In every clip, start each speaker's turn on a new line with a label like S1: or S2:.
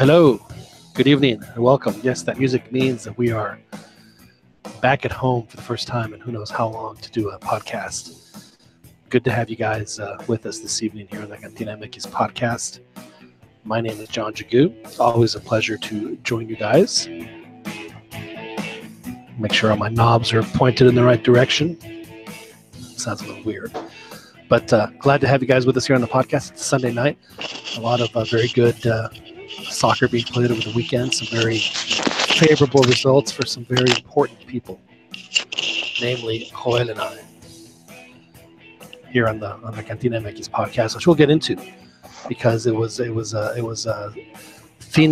S1: Hello, good evening, and welcome. Yes, that music means that we are back at home for the first time in who knows how long to do a podcast. Good to have you guys with us this evening here on the CantinaMX podcast. My name is John Jagu. It's always a pleasure to join you guys. Make sure all my knobs are pointed in the right direction. Sounds a little weird. But glad to have you guys with us here on the podcast. It's Sunday night. A lot of very good soccer being played over the weekend. Some very favorable results for some very important people, namely Joel and I, here on the CantinaMX podcast, which we'll get into because it was fin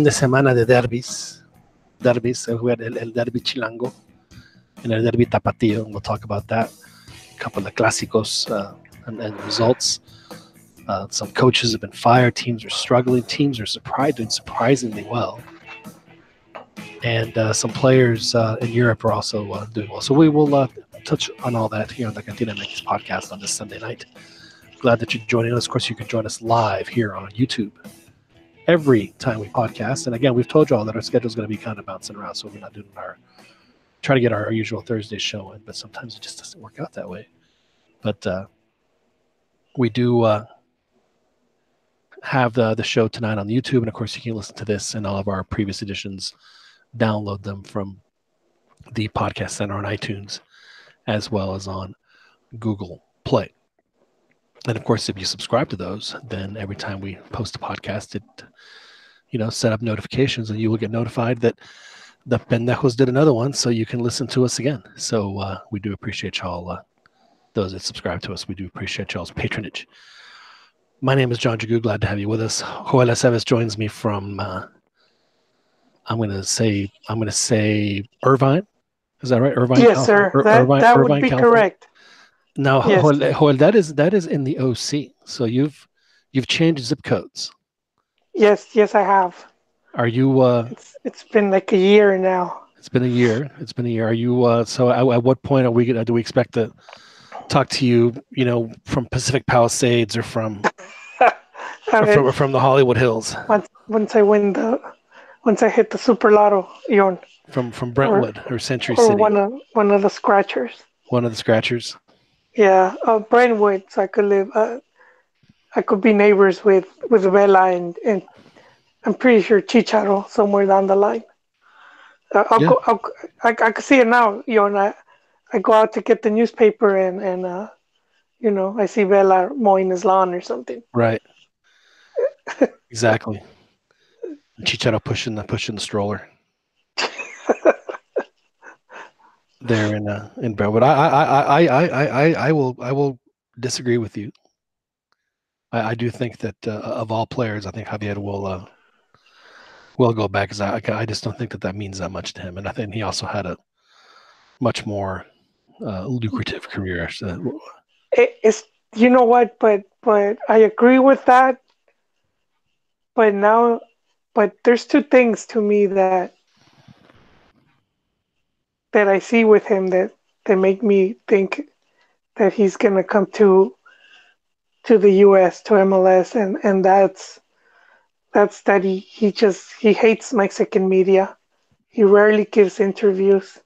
S1: de semana de Derbis. We had el Derbi Chilango and el Derbi Tapatío, and we'll talk about that. A couple of clásicos and results. Some coaches have been fired. Teams are struggling. Teams are doing surprisingly well. And some players in Europe are also doing well. So we will touch on all that here on the CantinaMX podcast on this Sunday night. Glad that you're joining us. Of course, you can join us live here on YouTube every time we podcast. And again, we've told you all that our schedule is going to be kind of bouncing around. So we're not doing try to get our usual Thursday show in, but sometimes it just doesn't work out that way. But we do have the show tonight on YouTube. And of course, you can listen to this and all of our previous editions. Download them from the Podcast Center on iTunes, as well as on Google Play. And of course, if you subscribe to those, then every time we post a podcast, it set up notifications, and you will get notified that the pendejos did another one, so you can listen to us again. So we do appreciate y'all, those that subscribe to us. We do appreciate y'all's patronage. My name is John Jagu. Glad to have you with us. Joel Aceves joins me from I'm going to say Irvine. Is that right? Irvine.
S2: Yes, sir. That would be California. Correct.
S1: Now, yes. Joel, that is in the OC. So you've changed zip codes.
S2: Yes, I have.
S1: Are you?
S2: It's been like a year now.
S1: It's been a year. Are you? So at what point do we expect to talk to you? From Pacific Palisades or from from the Hollywood Hills.
S2: Once I hit the Super Lotto,
S1: from Brentwood or Century
S2: or
S1: City.
S2: One of the scratchers.
S1: One of the scratchers.
S2: Yeah, Brentwood, so I could live. I could be neighbors with Bella and I'm pretty sure Chicharo somewhere down the line. I could see it now. And I go out to get the newspaper and I see Bella mowing his lawn or something.
S1: Right. Exactly. Chicharo pushing the stroller. There in Brentwood. I will disagree with you. I do think that of all players, I think Javier will go back, because I just don't think that means that much to him, and I think he also had a much more lucrative career.
S2: It's what, but I agree with that. But there's two things to me that I see with him that make me think that he's gonna come to the US, to MLS, and that's that he hates Mexican media. He rarely gives interviews.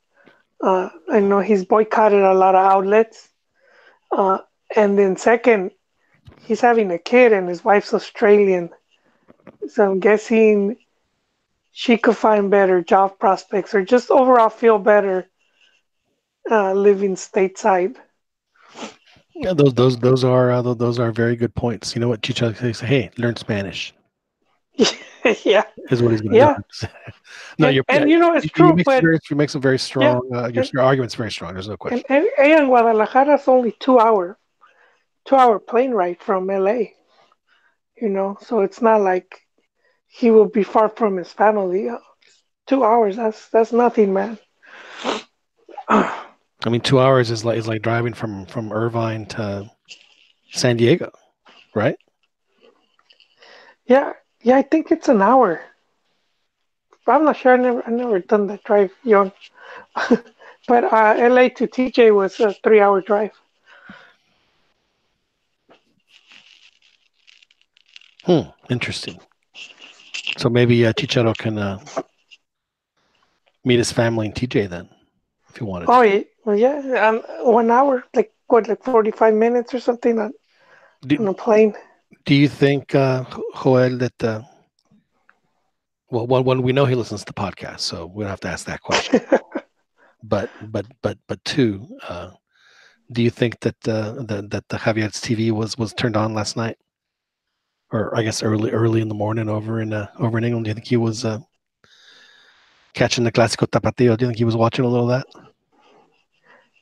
S2: I know he's boycotted a lot of outlets. And then second, he's having a kid and his wife's Australian. So I'm guessing she could find better job prospects or just overall feel better living stateside.
S1: Yeah, those are very good points. You know what Chicha says? Hey, learn Spanish.
S2: Yeah,
S1: is what he's going to do. No,
S2: it's true.
S1: You make some very strong. Your argument's very strong. There's no question.
S2: And Guadalajara is only 2 hour plane ride from LA. So it's not like he will be far from his family. 2 hours. That's nothing, man.
S1: I mean, 2 hours is like driving from Irvine to San Diego, right?
S2: Yeah, I think it's an hour. I'm not sure. I never done that drive, But LA to TJ was a 3 hour drive.
S1: Interesting. So maybe Chicharo can meet his family in TJ then, if he wanted
S2: Oh,
S1: to.
S2: yeah, well, yeah. 1 hour, like what, like 45 minutes or something on
S1: Do,
S2: a plane.
S1: do you think, Joel, that well, one, we know he listens to the podcast, so we don't have to ask that question. But two, do you think that the Javier's TV was turned on last night, or I guess early in the morning over in England? Do you think he was catching the Clásico Tapatio? Do you think he was watching a little of that?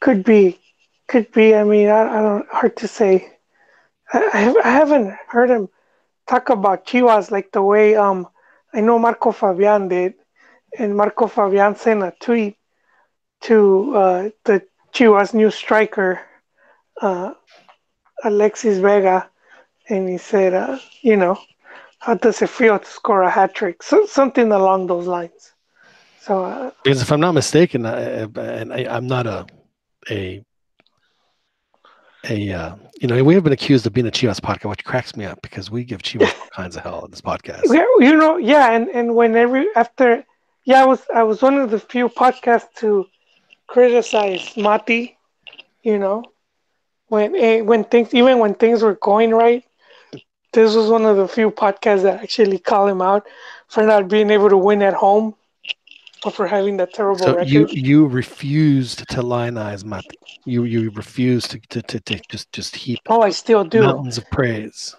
S2: Could be, could be. I mean, I don't. Hard to say. I haven't heard him talk about Chivas like the way I know Marco Fabian did, and Marco Fabian sent a tweet to the Chivas new striker uh, Alexis Vega, and he said, how does it feel to score a hat trick? So, something along those lines. So
S1: Because if I'm not mistaken, I'm not a we have been accused of being a Chivas podcast, which cracks me up because we give Chivas all kinds of hell on this podcast.
S2: yeah, yeah, and whenever after, yeah, I was one of the few podcasts to criticize Mati, you know, when things, even when things were going right, this was one of the few podcasts that actually call him out for not being able to win at home or for having that terrible
S1: So
S2: record.
S1: you refused to lionize Mati. You refused to just heap
S2: Oh, I still do.
S1: mountains of praise.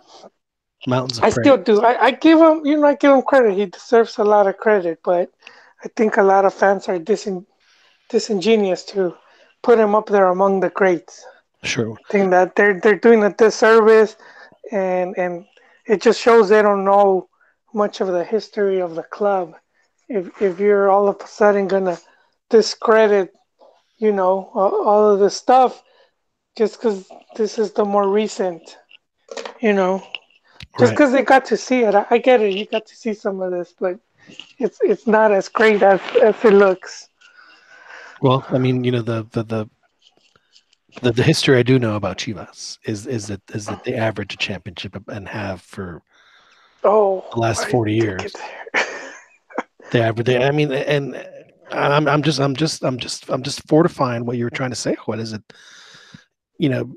S1: Mountains of
S2: I
S1: praise.
S2: still do. I give him, I give him credit. He deserves a lot of credit, but I think a lot of fans are disingenuous to put him up there among the greats.
S1: Sure.
S2: I think that they're doing a disservice, and it just shows they don't know much of the history of the club. If you're all of a sudden gonna discredit, all of this stuff just because this is the more recent, you know, just
S1: Right.
S2: because they got to see it. I get it. You got to see some of this, but it's not as great as it looks.
S1: Well, I mean, the history I do know about Chivas is that they average a championship and have for
S2: Oh,
S1: the last
S2: I
S1: 40
S2: take it
S1: years.
S2: there.
S1: They average. I mean, and I'm just fortifying what you were trying to say. What is it? You know,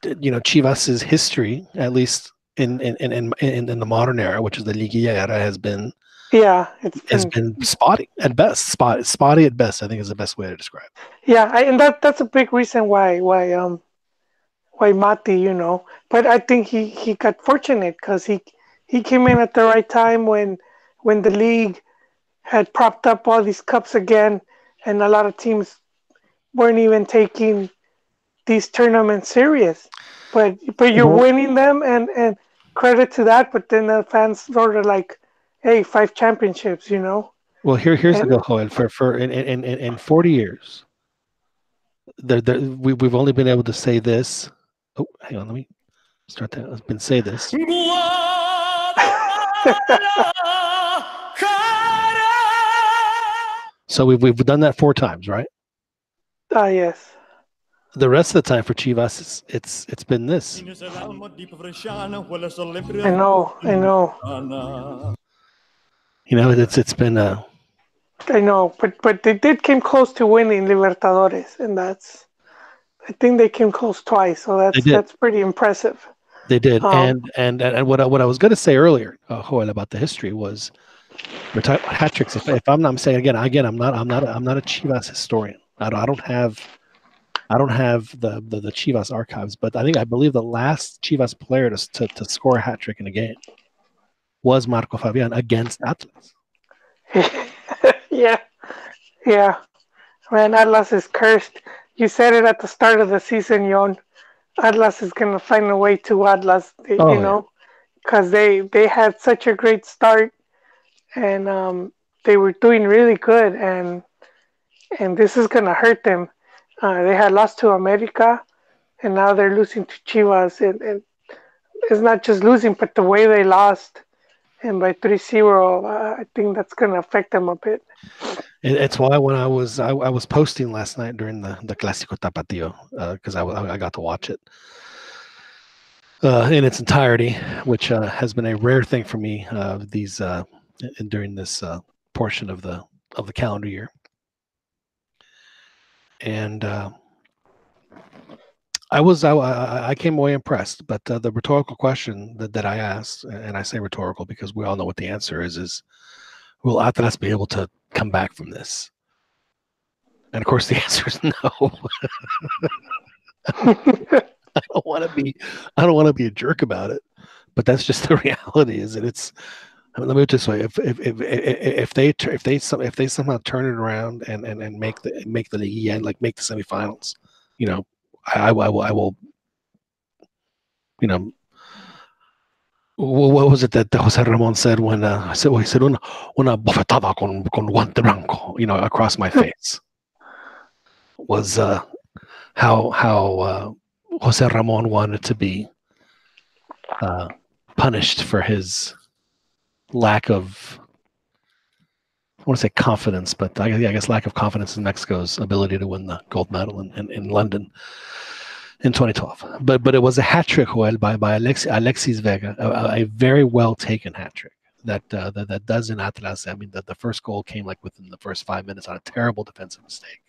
S1: Chivas's history, at least in the modern era, which is the Liguilla era,
S2: Yeah, it's
S1: has
S2: been.
S1: been spotty at best. Spotty at best, I think, is the best way to describe it.
S2: Yeah, and that's a big reason why Mati, But I think he got fortunate because he came in at the right time when the league had propped up all these cups again, and a lot of teams weren't even taking these tournaments serious. But you're
S1: Well,
S2: winning them, and credit to that. But then the fans sort of like, hey, 5 championships,
S1: here's the
S2: and
S1: go, Joel. For in 40 years, we've only been able to say this. Oh, hang on, let me start that. I've been say this. So we've done that 4 times, right?
S2: yes.
S1: The rest of the time for Chivas, it's been this.
S2: I know, I know,
S1: It's been
S2: I know. But they did came close to winning Libertadores, and I think they came close twice, so
S1: they
S2: that's
S1: did.
S2: that's pretty impressive.
S1: They did,
S2: Um,
S1: and what I was going to say earlier, Joel, about the history was we're talking about hat tricks. If I'm not saying again, I'm not a Chivas historian. I don't have the Chivas archives, but I believe the last Chivas player to score a hat trick in a game was Marco Fabian against Atlas.
S2: yeah, yeah. Man, Atlas is cursed. You said it at the start of the season, Yon. Atlas is gonna find a way to Atlas,
S1: Oh yeah,
S2: because they had such a great start, and they were doing really good, and this is gonna hurt them. They had lost to America, and now they're losing to Chivas, and it's not just losing, but the way they lost, and by 3-0, I think that's gonna affect them a bit.
S1: it's why when I was posting last night during the Clásico Tapatio because I got to watch it in its entirety, which has been a rare thing for me these during this portion of the calendar year. And I came away impressed. But the rhetorical question that I asked, and I say rhetorical because we all know what the answer is will Atlas be able to come back from this? And of course, the answer is no. I don't want to be a jerk about it, but that's just the reality. Is that it's. I mean, let me put it this way: if they somehow turn it around and make the league, like make the semifinals, I will. What was it that Jose Ramon said when he said una bofetada con guante blanco, across my face, was how Jose Ramon wanted to be punished for his lack of, I want to say confidence, but I guess lack of confidence in Mexico's ability to win the gold medal in London in 2012. But it was a hat trick, Joel, by Alexis Vega, a very well taken hat trick that does in Atlas. I mean, the first goal came like within the first 5 minutes on a terrible defensive mistake.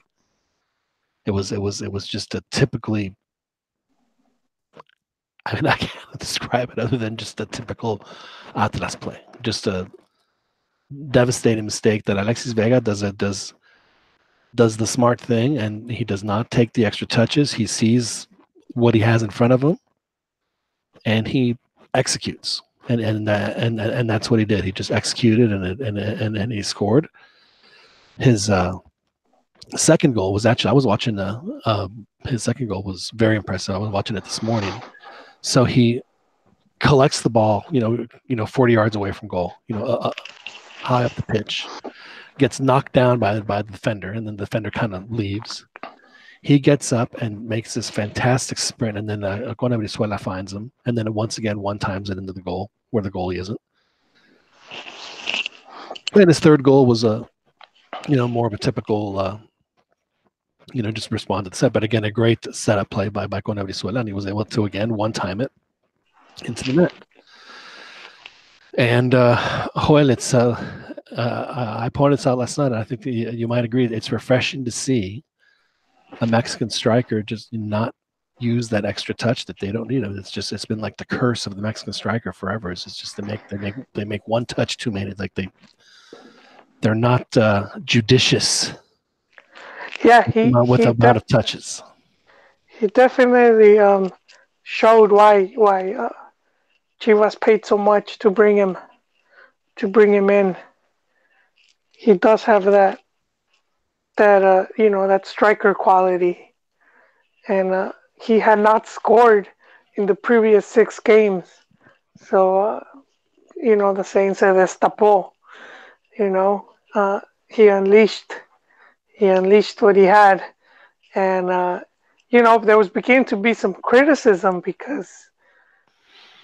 S1: It was just a typically, I mean, I can't describe it other than just a typical Atlas play. Just a devastating mistake that Alexis Vega does the smart thing, and he does not take the extra touches. He sees what he has in front of him, and he executes. And that's what he did. He just executed, and he scored. His second goal was actually, I was watching his second goal was very impressive. I was watching it this morning. So he collects the ball, 40 yards away from goal, high up the pitch, gets knocked down by the defender, and then the defender kind of leaves. He gets up and makes this fantastic sprint, and then Conabri finds him, and then once again one times it into the goal where the goalie isn't. And his third goal was more of a typical, just respond to the set. But again, a great setup play by Conabri, and he was able to again one time it into the net. And Joel, it's I pointed this out last night, and I think you might agree. It's refreshing to see a Mexican striker just not use that extra touch that they don't need. It's been like the curse of the Mexican striker forever. It's just they make one touch too many. Like they're not judicious.
S2: Yeah,
S1: with the amount of touches.
S2: He definitely showed why Chivas paid so much to bring him in. He does have that that striker quality, and he had not scored in the previous 6 games. So the saying se destapó. He unleashed what he had, and there was beginning to be some criticism because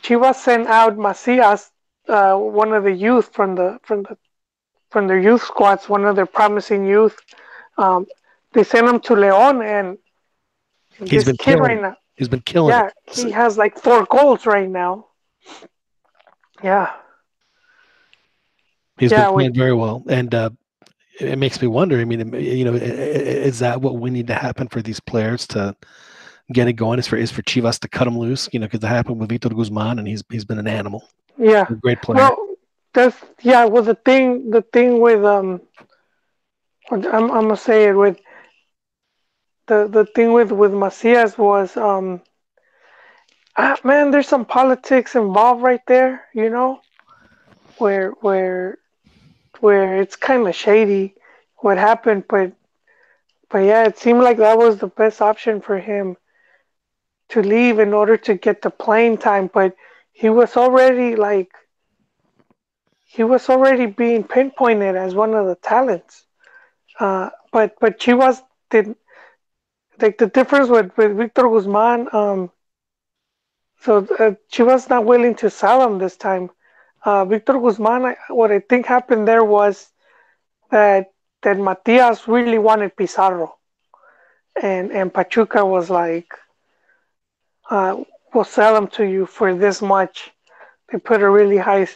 S2: Chivas sent out Macias, one of the youth from their youth squads, one of their promising youth. They sent him to León, and
S1: he's been killing right now. He's been killing.
S2: Yeah, he has like 4 goals right now. Yeah,
S1: he's been playing very well, and it makes me wonder. I mean, is that what we need to happen for these players to get it going? Is for Chivas to cut them loose? Because it happened with Víctor Guzmán, and he's been an animal.
S2: Yeah,
S1: a great player.
S2: Well, well, the thing with I'm gonna say it with the thing with Macias was man, there's some politics involved right there, where it's kind of shady what happened, but yeah, it seemed like that was the best option for him to leave in order to get the playing time, but he was already being pinpointed as one of the talents. But Chivas did, like, the difference with Víctor Guzmán. So Chivas not willing to sell him this time. Víctor Guzmán, what I think happened there was that Matias really wanted Pizarro, and Pachuca was like, we'll sell him to you for this much. They put a really high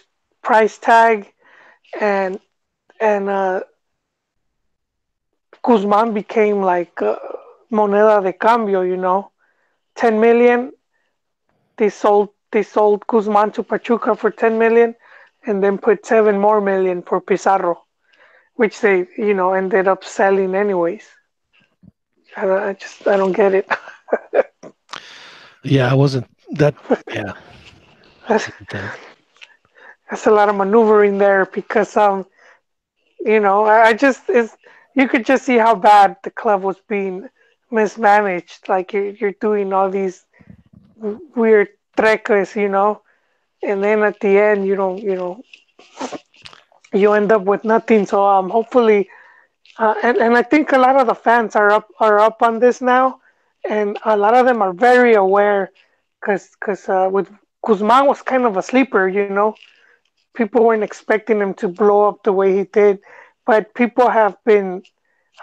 S2: price tag, and Guzman became like moneda de cambio, 10 million. They sold Guzman to Pachuca for 10 million, and then put 7 more million for Pizarro, which they ended up selling anyways. I don't get it.
S1: Yeah, I wasn't that. Yeah,
S2: that's,
S1: I can tell.
S2: that's a lot of maneuvering there because I just it's you could just see how bad the club was being mismanaged. Like you're doing all these weird treques, and then at the end you end up with nothing. So hopefully, and I think a lot of the fans are up on this now, and a lot of them are very aware, because with Guzman was kind of a sleeper. People weren't expecting him to blow up the way he did, but people have been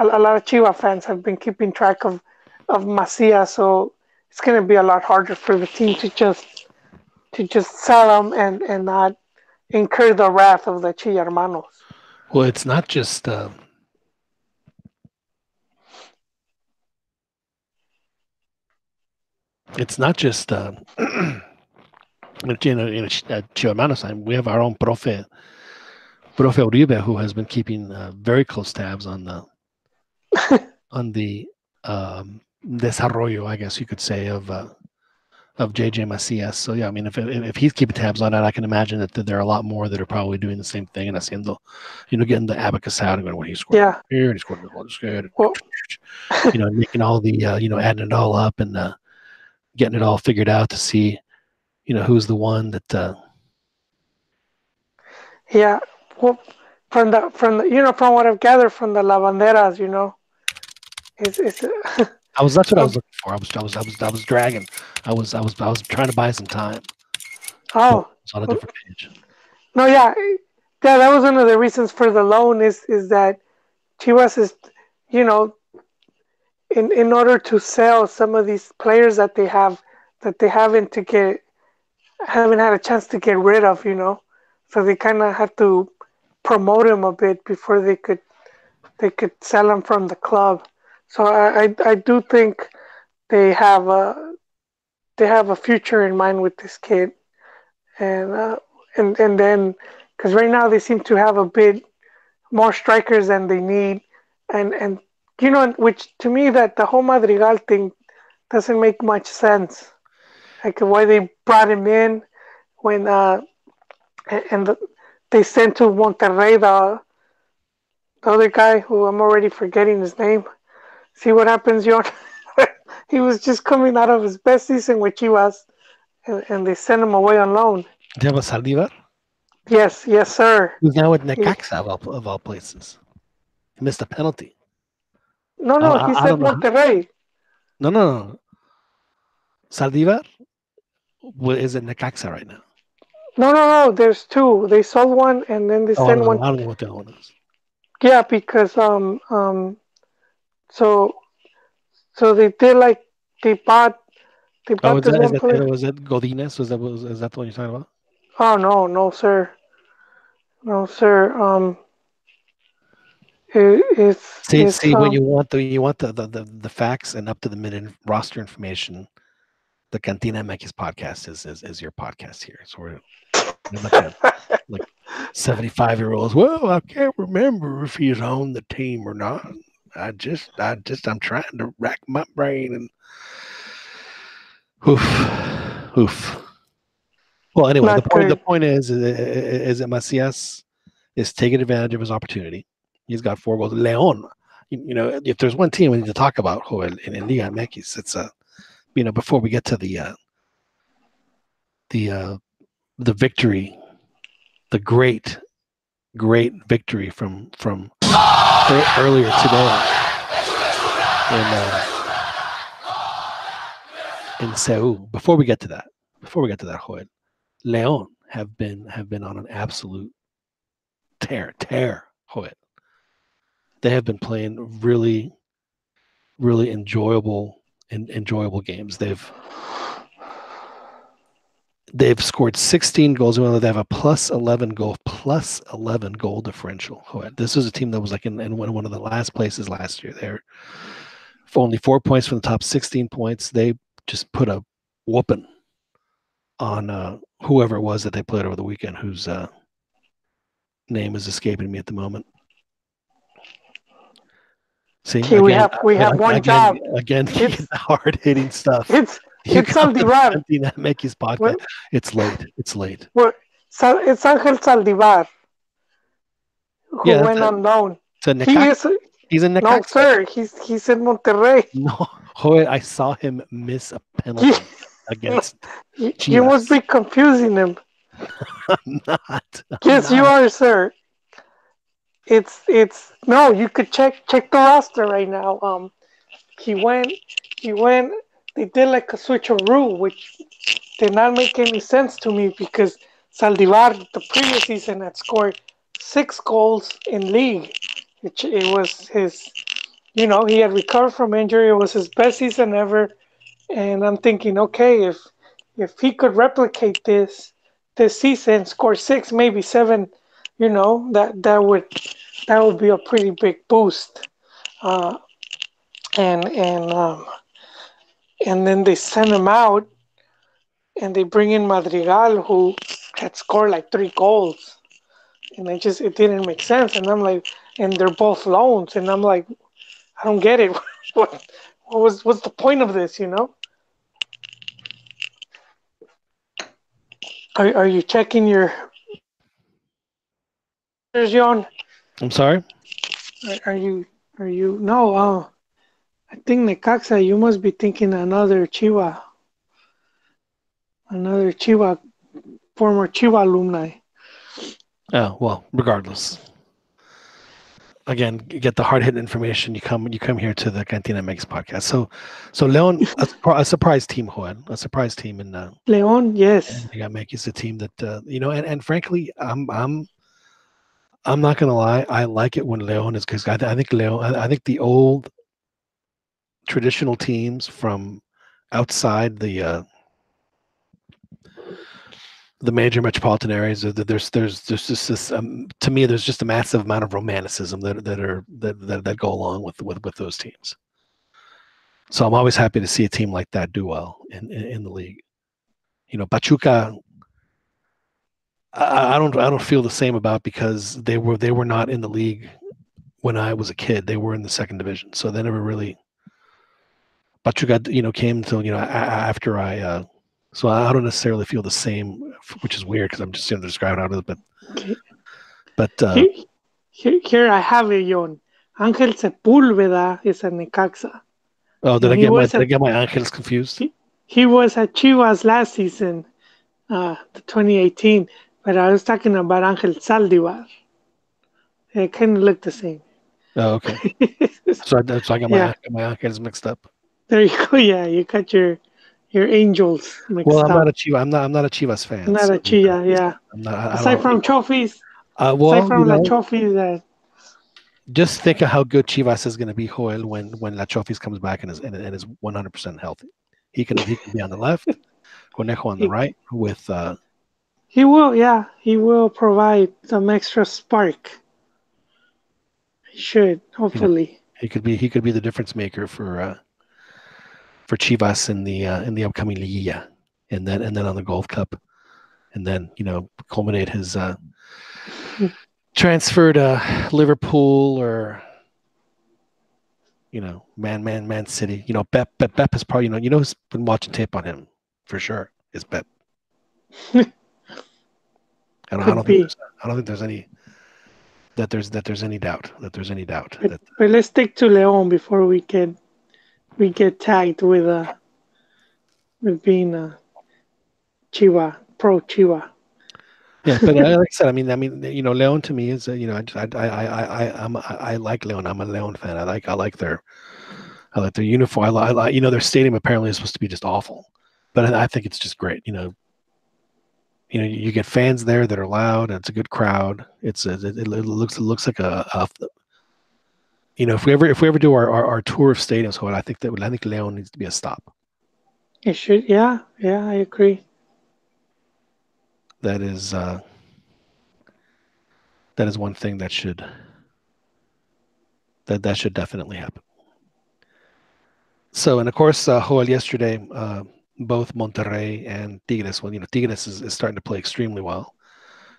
S2: a lot of Chiva fans have been keeping track of Macia, so it's going to be a lot harder for the team to just sell him and not incur the wrath of the Chi hermanos.
S1: Well, it's not just. It's not just. Chivermano side, we have our own Profe Uribe, who has been keeping very close tabs on the desarrollo, I guess you could say, of JJ Macias. So yeah, I mean, if he's keeping tabs on it, I can imagine that there are a lot more that are probably doing the same thing and haciendo, getting the abacus out and going, well, he scored
S2: Yeah.
S1: here and he scored the goal, good,
S2: Well,
S1: making all the adding it all up and getting it all figured out to see who's the one that.
S2: yeah. Well, from what I've gathered from the lavanderas, it's
S1: That's what I
S2: uh,
S1: was looking for. I was dragging. I was trying to buy some time, but
S2: oh
S1: it's on a different page.
S2: no, yeah, that was one of the reasons for the loan is that Chivas is, you know, in order to sell some of these players that they haven't had a chance to get rid of, so they kind of had to promote him a bit before they could sell him from the club. So I do think they have a future in mind with this kid, and then because right now they seem to have a bit more strikers than they need, and which to me that the whole Madrigal thing doesn't make much sense. Like why they brought him in when and they sent to Monterrey the other guy who I'm already forgetting his name. See what happens, Yon. He was just coming out of his best season with Chivas, and they sent him away on loan.
S1: Deva Saldivar,
S2: Yes, yes, sir.
S1: who's now at
S2: He,
S1: Necaxa of all places. He missed a penalty.
S2: no,
S1: I,
S2: no, he
S1: I, I
S2: said
S1: don't know.
S2: Monterrey.
S1: No, no, no. Saldivar is at Necaxa right now.
S2: No, no, no. There's two. They sold one, and then they
S1: Oh, I don't
S2: sent
S1: know.
S2: one.
S1: I don't know what the other one is.
S2: Yeah, because so so they did like they bought they
S1: Oh,
S2: bought this one player.
S1: was that Godinez? Is that the one you're talking about?
S2: Oh no, no sir, no sir. It's
S1: See when you want the facts and up to the minute roster information. The CantinaMX podcast is your podcast here. So we're a bunch of like 75-year-olds. Well, I can't remember if he's on the team or not. I'm trying to rack my brain and oof. Well, anyway, the
S2: not
S1: point the
S2: good.
S1: point is that Macias is taking advantage of his opportunity. He's got 4 goals. Leon, if there's one team we need to talk about, Joel, in Liga MX, it's before we get to the the victory, the great victory from earlier today in Seoul. Before we get to that, Joel, Leon have been on an absolute tear, Joel. They have been playing really, really enjoyable games. They've scored 16 goals. They have a plus 11 goal differential. This was a team that was like in one of the last places last year. They're for only 4 points from the top 16 points. They just put a whooping on whoever it was that they played over the weekend, whose name is escaping me at the moment. See,
S2: Okay, we have one job.
S1: Again, hard hitting stuff.
S2: It's Saldivar.
S1: CantinaMX podcast. It's late.
S2: Well, it's Angel Saldivar who went on loan.
S1: He's in Necaxa.
S2: No, sir. He's in Monterrey.
S1: No, I saw him miss a penalty against Chivas.
S2: You must be confusing him.
S1: I'm not.
S2: Yes, you are, sir. It's no. You could check the roster right now. He went. They did like a switcheroo, which did not make any sense to me because Saldivar the previous season had scored 6 goals in league. It was his, he had recovered from injury. It was his best season ever, and I'm thinking, okay, if he could replicate this season, score 6, maybe 7, that would be a pretty big boost. And then they send him out, and they bring in Madrigal, who had scored like 3 goals, and it didn't make sense. And I'm like, and they're both loans, and I'm like, I don't get it. What's the point of this? Are you checking your John?
S1: I'm sorry.
S2: Are you no? I think Necaxa. You must be thinking another Chiva, former Chiva alumni.
S1: Oh well, regardless. Again, get the hard hitting information. You come here to the CantinaMX podcast. So Leon, a surprise team, Juan, a surprise team in
S2: Leon. Yes,
S1: CantinaMX is a team that and frankly, I'm not gonna lie, I like it when Leon is, because I think the old traditional teams from outside the major metropolitan areas, there's just this to me, there's just a massive amount of romanticism that go along with those teams. So I'm always happy to see a team like that do well in the league. Pachuca, I don't feel the same about, because they were not in the league when I was a kid. They were in the second division, so they never really. Pachuca, came until after I. So I don't necessarily feel the same, which is weird because I'm just describing out of it. But,
S2: okay.
S1: But
S2: here I have it, John. Ángel Sepúlveda is a Necaxa.
S1: Oh, did I get my Ángels confused?
S2: He was at Chivas last season, the 2018, but I was talking about Ángel Saldivar. They kind of look the same.
S1: Oh, okay. so I got my Ángels mixed up.
S2: There you go. Yeah, you got your Angels mixed up.
S1: I'm not a Chivas fan.
S2: I'm not a Chivas, yeah. Aside from trophies, trophies.
S1: Just think of how good Chivas is going to be, Joel, when La Chofis comes back and is 100% healthy. He can be on the left, Conejo on the right. With
S2: he will provide some extra spark. He should, hopefully.
S1: He could be the difference maker for Chivas in the upcoming Liguilla, and then on the Gold Cup, and then culminate his transfer to Liverpool or Man City. Pep is probably who's been watching tape on him for sure is Pep. I don't think there's any doubt.
S2: But let's stick to Leon before we get tagged with being a pro Chiva.
S1: Yeah, but like I said, I mean, Leon to me is I like Leon. I'm a Leon fan. I like their uniform. I like their stadium apparently is supposed to be just awful, but I think it's just great. You get fans there that are loud, and it's a good crowd. It looks like a if we ever do our tour of stadiums, I think Leon needs to be a stop.
S2: It should, yeah, I agree.
S1: That is one thing that should definitely happen. So, and of course, Joel yesterday, both Monterrey and Tigres. Well, Tigres is starting to play extremely well.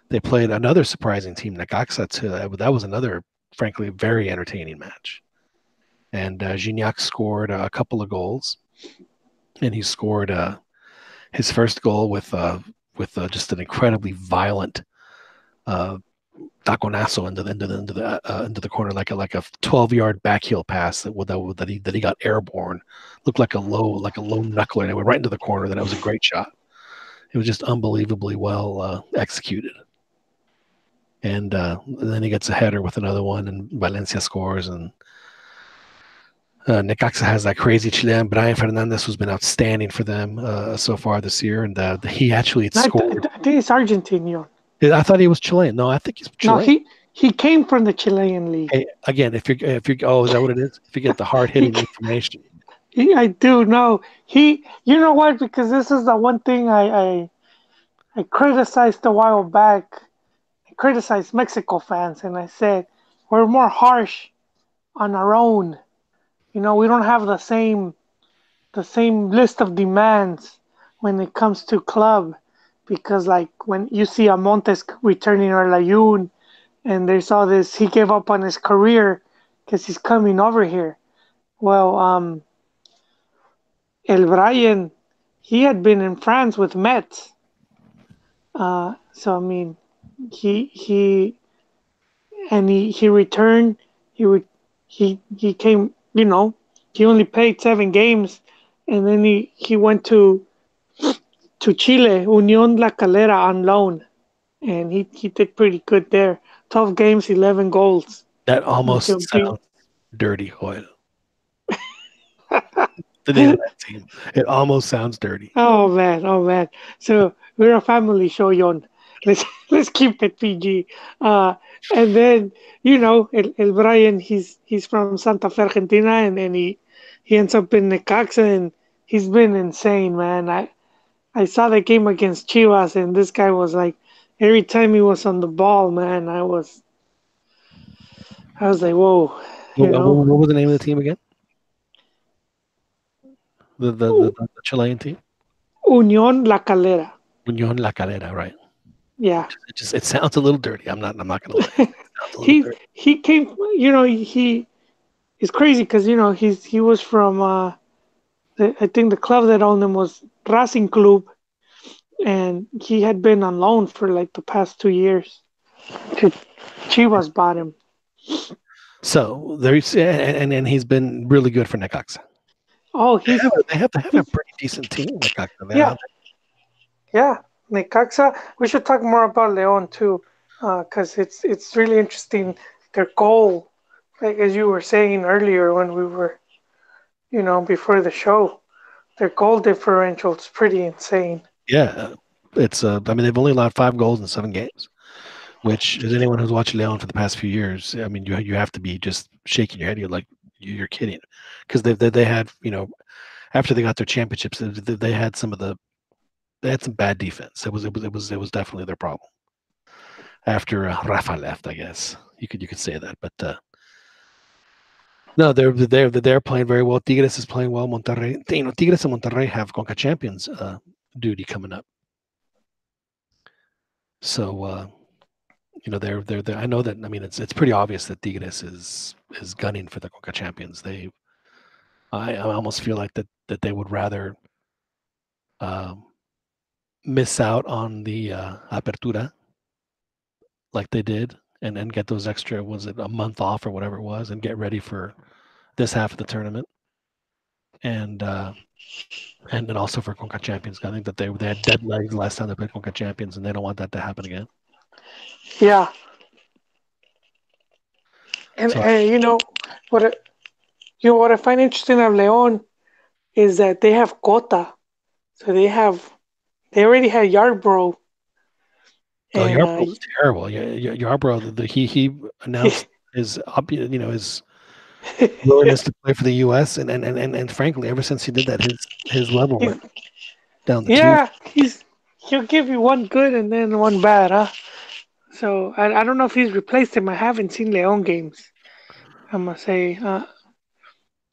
S1: They played another surprising team, Necaxa, too. That was another, frankly, very entertaining match. And Gignac scored a couple of goals, and he scored his first goal with just an incredibly violent taconazo into the corner, like a 12-yard backheel pass that he got airborne. Looked like a low knuckler, and it went right into the corner. Then it was a great shot. It was just unbelievably well executed. And then he gets a header with another one, and Valencia scores. And Necaxa has that crazy Chilean, Brian Fernandez, who's been outstanding for them so far this year. And he actually scored.
S2: I think it's Argentinian.
S1: I thought he was Chilean. No, I think he's
S2: No,
S1: Chilean.
S2: he came from the Chilean league.
S1: Hey, again, if you're oh, is that what it is? If you get the hard hitting information.
S2: I do know. You know what? Because this is the one thing I criticized a while back. I criticized Mexico fans, and I said we're more harsh on our own. We don't have the same list of demands when it comes to club, because like when you see a Montes returning or Layun, and there's all this, he gave up on his career because he's coming over here. Well, El Brian, he had been in France with Metz. So I mean, he returned. He came. He only played 7 games, and then he went to Chile, Unión La Calera on loan, and he did pretty good there. 12 games, 11 goals.
S1: That almost sounds dirty, Joel. The name of that team. It almost sounds dirty.
S2: Oh man. So we're a family show, Yon. Let's keep it PG. And then El Brian, he's from Santa Fe, Argentina, and he ends up in Necaxa, and he's been insane, man. I saw the game against Chivas, and this guy was like, every time he was on the ball, man, I was like, whoa,
S1: What was the name of the team again? The Chilean team?
S2: Unión La Calera.
S1: Unión La Calera, right?
S2: Yeah.
S1: It sounds a little dirty. I'm not gonna lie.
S2: He came. He it's crazy because he was from. I think the club that owned him was Racing Club, and he had been on loan for like the past 2 years. Chivas bought him.
S1: So there's and he's been really good for Necaxa.
S2: Oh,
S1: they have a pretty decent team. Necaxa.
S2: Yeah. Necaxa. We should talk more about Leon too, because it's really interesting. Their goal, like as you were saying earlier when we were, before the show, their goal differential is pretty insane.
S1: Yeah, it's I mean they've only allowed 5 goals in 7 games, which is anyone who's watched Leon for the past few years. I mean you have to be just shaking your head. You're like you're kidding, because they had after they got their championships they had some bad defense. It was definitely their problem. After Rafa left, I guess you could say that, but no, they're playing very well. Tigres is playing well. Monterrey, Tigres and Monterrey have Conca Champions duty coming up. So they're I know that. I mean, it's pretty obvious that Tigres is gunning for the Conca Champions. I almost feel like that they would rather miss out on the Apertura like they did, and get those extra, was it a month off or whatever it was, and get ready for this half of the tournament, and then also for Conca Champions. I think that they had dead legs last time they played Conca Champions, and they don't want that to happen again.
S2: Yeah. And what I find interesting of Leon is that they have Cota, so they already had Yarbrough.
S1: Oh, Yarbrough was terrible. Yarbrough, he announced his willingness to play for the U.S. and frankly, ever since he did that, his level went down the tube.
S2: Yeah, he'll give you one good and then one bad, huh? So I don't know if he's replaced him. I haven't seen Leon games. I must say.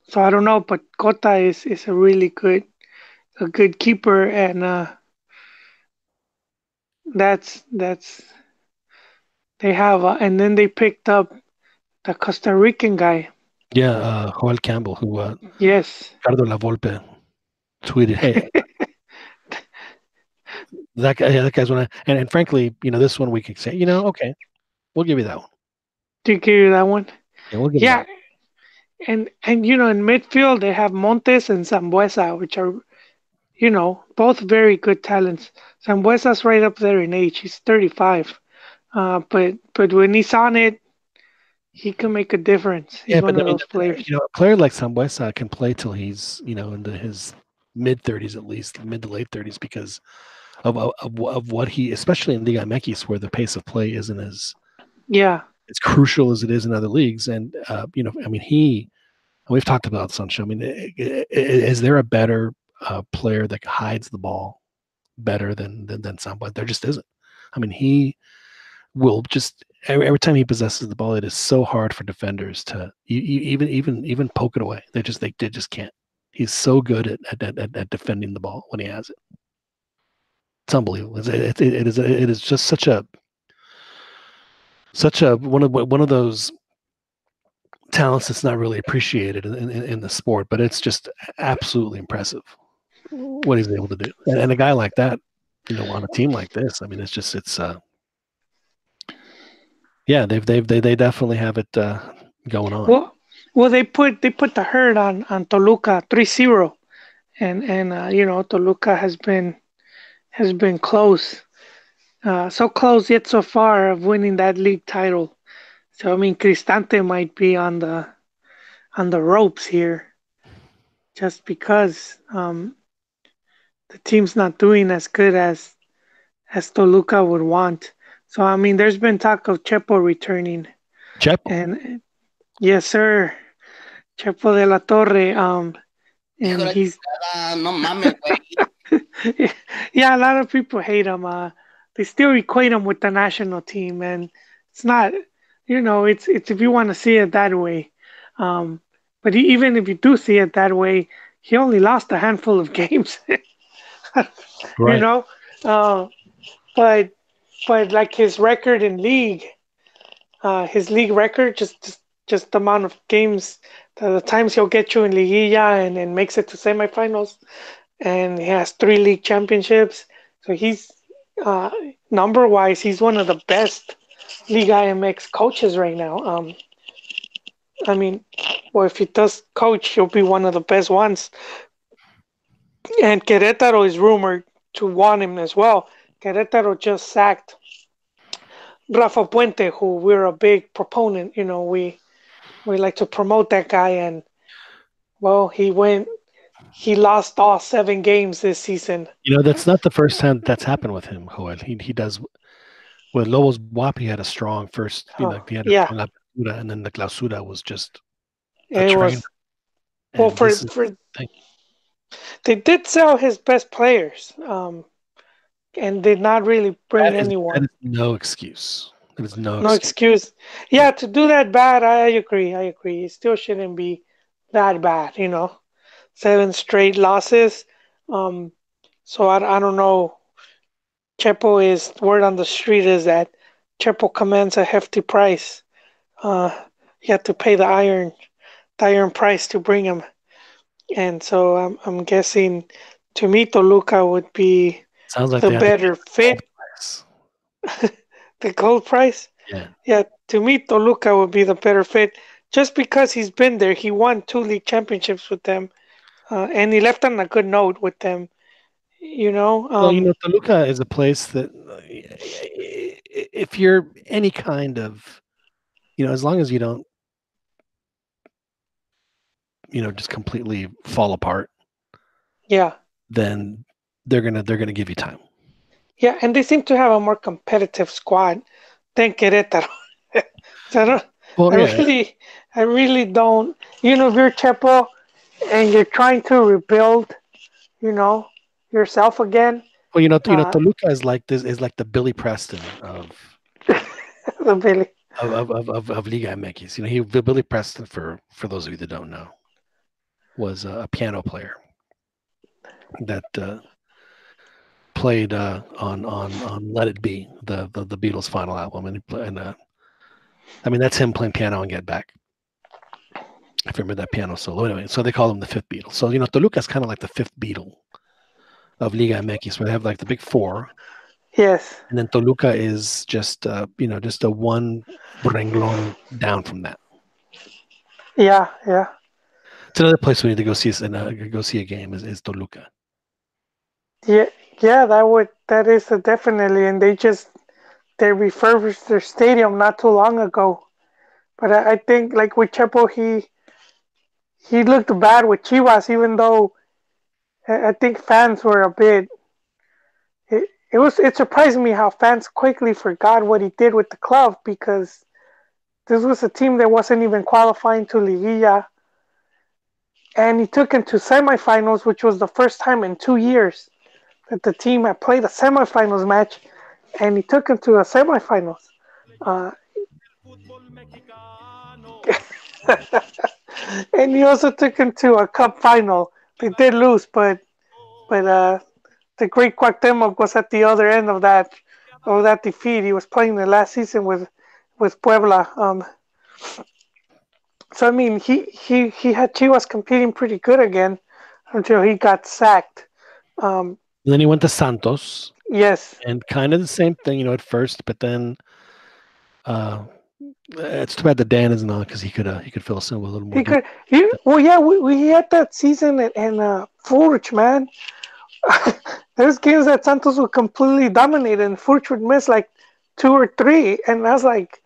S2: So I don't know, but Cota is a really good keeper, and that's they have, and then they picked up the Costa Rican guy.
S1: Yeah, Joel Campbell, who
S2: Yes,
S1: Ricardo La Volpe tweeted, "Hey, that guy, yeah, that guy's one." And frankly, this one we could say, okay, we'll give you that one.
S2: to give you that one.
S1: Yeah, we'll give him that
S2: Yeah,
S1: one.
S2: and in midfield they have Montes and Zambuesa, which are both very good talents. Zambuesa's right up there in age; he's 35. But when he's on it, he can make a difference. He's
S1: Yeah,
S2: one
S1: but I
S2: of
S1: mean,
S2: those players.
S1: a player like Sambuesa can play till he's, into his mid 30s at least, mid to late 30s, because of what he, especially in Liga MX, where the pace of play isn't
S2: Yeah,
S1: as crucial as it is in other leagues. And I mean, we've talked about Sancho. I mean, is there a better player that hides the ball better than Sambuesa? There just isn't. I mean, he will just every time he possesses the ball, it is so hard for defenders to even poke it away. They just can't. He's so good at defending the ball when he has it. It's unbelievable. It is just such a one of those talents that's not really appreciated in the sport, but it's just absolutely impressive what he's able to do. And a guy like that, on a team like this, I mean, it's yeah, they definitely have it going on.
S2: well, they put the hurt on Toluca 3-0, and Toluca has been close, so close yet so far of winning that league title. So I mean, Cristante might be on the ropes here, just because the team's not doing as good as Toluca would want. So I mean, there's been talk of Chepo returning,
S1: Chepo.
S2: and yes, sir, Chepo de la Torre.
S3: Hijo
S2: And
S3: de
S2: he's
S3: chingada, no mames, güey.
S2: yeah, a lot of people hate him. They still equate him with the national team, and it's not. It's if you want to see it that way. Um, but even if you do see it that way, he only lost a handful of games. you
S1: Right.
S2: know, uh, but like his record in league, his league record, just the amount of games, the times he'll get you in Liguilla and makes it to semifinals, and he has 3 league championships. So he's uh, number wise, he's one of the best Liga MX coaches right now. I mean, well, if he does coach, he'll be one of the best ones. And Querétaro is rumored to want him as well. Querétaro just sacked Rafa Puente, who we're a big proponent. We like to promote that guy, and well, he lost all 7 games this season.
S1: That's not the first time that's happened with him, Joel. He does with Lobos WAP. He had a strong first,
S2: Oh,
S1: he had a
S2: yeah,
S1: strong apertura, and then the clausura was just a
S2: it
S1: train.
S2: was well
S1: And
S2: for
S1: this is
S2: for
S1: the thing.
S2: they did sell his best players, and did not really
S1: That
S2: bring
S1: is that
S2: anyone.
S1: is no excuse. That is no
S2: No
S1: excuse.
S2: excuse.
S1: Yeah.
S2: Yeah, to do that bad, I agree. I agree. It still shouldn't be that bad. 7 straight losses. Um, so I don't know. Chepo is word on the street is that Chepo commands a hefty price. Uh, you have to pay the iron price to bring him, and so I'm guessing to me Toluca would be
S1: Sounds like
S2: the
S1: they had to pay
S2: better
S1: the gold
S2: fit.
S1: price.
S2: The gold price.
S1: Yeah.
S2: Yeah, to me Toluca would be the better fit, just because he's been there. He won 2 league championships with them, and he left on a good note with them. You know,
S1: Well,
S2: um,
S1: Toluca is a place that if you're any kind of, as long as you don't, just completely fall apart,
S2: yeah,
S1: then they're gonna give you time.
S2: yeah, and they seem to have a more competitive squad than Querétaro. So
S1: Well,
S2: I
S1: yeah.
S2: really, I really don't. If you're Chepo and you're trying to rebuild, you know, yourself again,
S1: Well,
S2: Uh,
S1: Toluca is like this is like the Billy Preston
S2: the Billy.
S1: of Liga MX. Billy Preston, for those of you that don't know, was a piano player that played on Let It Be, the Beatles' final album, and I mean that's him playing piano on Get Back. If you remember that piano solo. Anyway, so they call him the fifth Beatle. So Toluca is kind of like the fifth Beatle of Liga MX, where they have like the big four,
S2: Yes.
S1: and then Toluca is just just a one renglón down from that.
S2: Yeah. Yeah.
S1: It's another place we need to go see go see a game is Toluca.
S2: Yeah. Yeah. That is a definitely, and they refurbished their stadium not too long ago. But I think like with Chepo, he looked bad with Chivas, even though I think fans were a bit. It surprised me how fans quickly forgot what he did with the club because this was a team that wasn't even qualifying to Liguilla, and he took him to semifinals, which was the first time in 2 years that the team had played a semifinals match, and he took him to a semifinals. Uh, and he also took him to a cup final. They did lose, but the great Cuauhtemoc was at the other end of that defeat. He was playing the last season with Puebla. So I mean, he had Chivas competing pretty good again until he got sacked. Um,
S1: And then he went to Santos,
S2: yes,
S1: and kind of the same thing, at first, but then it's too bad that Dan isn't on because he could fill us in with a little more
S2: he
S1: detail.
S2: could. Well, yeah, we had that season and Furch, man. There's games that Santos would completely dominate, and Furch would miss like two or three, and I was like,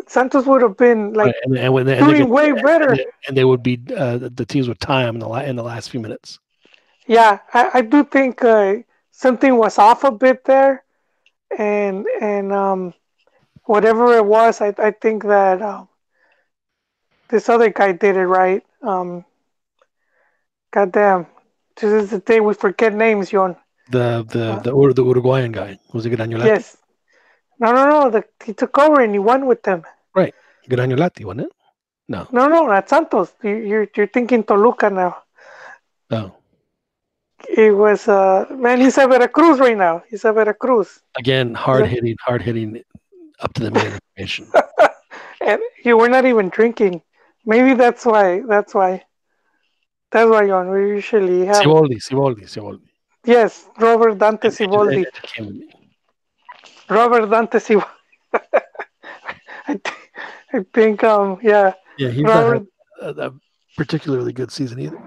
S2: Santos would have been
S1: Right,
S2: like
S1: and they
S2: doing
S1: could,
S2: way better.
S1: and they would be the teams would tie him in the last few minutes.
S2: Yeah, I do think something was off a bit there, and whatever it was, I think that this other guy did it right. Goddamn, this is the day we forget names, Yon. Uh,
S1: The Uruguayan guy was it Granulati?
S2: yes, no. He took over and he won with them.
S1: Right, Granulati, wasn't it? No.
S2: No, that's Santos. You're thinking Toluca now.
S1: Oh,
S2: It was man. He's at Veracruz right now. He's at Veracruz.
S1: again,
S2: He's
S1: hard hitting, up to the minute information.
S2: and you were not even drinking. Maybe that's why. Yon. We usually have
S1: Siboldi.
S2: yes, Robert Dante
S1: It
S2: Siboldi.
S1: just came to me.
S2: Robert Dante Siboldi. I, th- I think yeah,
S1: Yeah, he's not had
S2: Robert.
S1: a particularly good season either.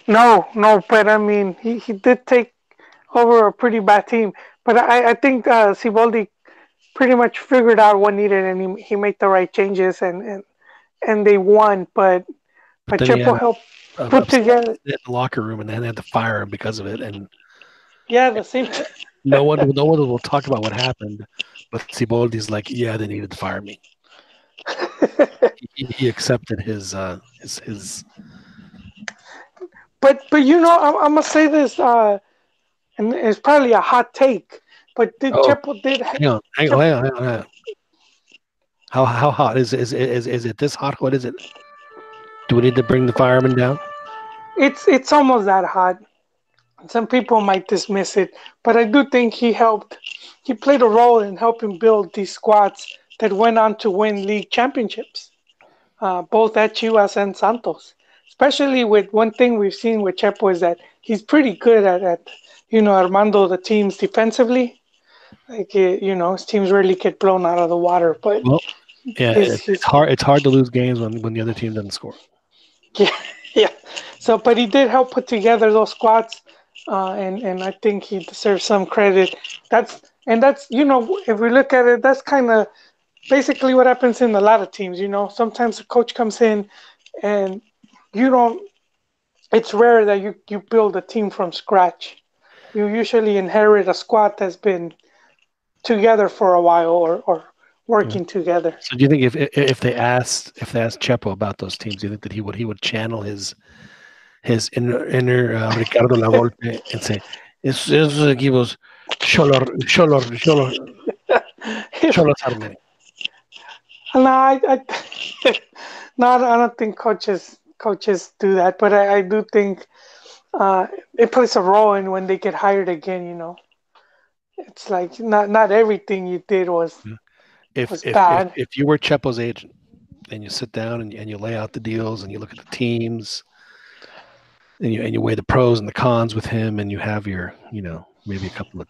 S2: No, but I mean he did take over a pretty bad team. But I think Siboldi pretty much figured out what needed, and he made the right changes, and they won.
S1: But
S2: But
S1: then he had
S2: Chepo helped put
S1: upset
S2: together.
S1: in the locker room, and then they had to fire him because of it. And
S2: Yeah, the same.
S1: no one will talk about what happened. But Siboldi's like, yeah, they needed to fire me. He accepted his.
S2: but I'm gonna say this, and it's probably a hot take, but did
S1: Oh,
S2: Chepo did
S1: hang on. Hang on. How hot is it? This hot? What is it? Do we need to bring the firemen down?
S2: it's almost that hot. Some people might dismiss it, but I do think he helped. He played a role in helping build these squads that went on to win league championships, both at Chivas and Santos. Especially with one thing we've seen with Chepo is that he's pretty good at armando the teams defensively. Like his teams rarely get blown out of the water, but
S1: Well, yeah, it's
S2: he's
S1: hard. It's hard to lose games when the other team doesn't score.
S2: yeah, yeah. So, but he did help put together those squads, and I think he deserves some credit. That's if we look at it, that's kind of basically what happens in a lot of teams. Sometimes the coach comes in, and you don't. It's rare that you build a team from scratch. You usually inherit a squad that's been together for a while or
S1: Yeah.
S2: working together.
S1: So do you think if they asked Chepo about those teams, do you think that he would channel his inner Ricardo Lavolpe and say, Esos equipos Cholos Arme.
S2: No, no, I don't think coaches do that, but I do think it plays a role in when they get hired again. It's like not everything you did
S1: If
S2: was
S1: if if
S2: bad.
S1: if you were Chepo's agent and you sit down and you lay out the deals and you look at the teams and you weigh the pros and the cons with him and you have your maybe a couple of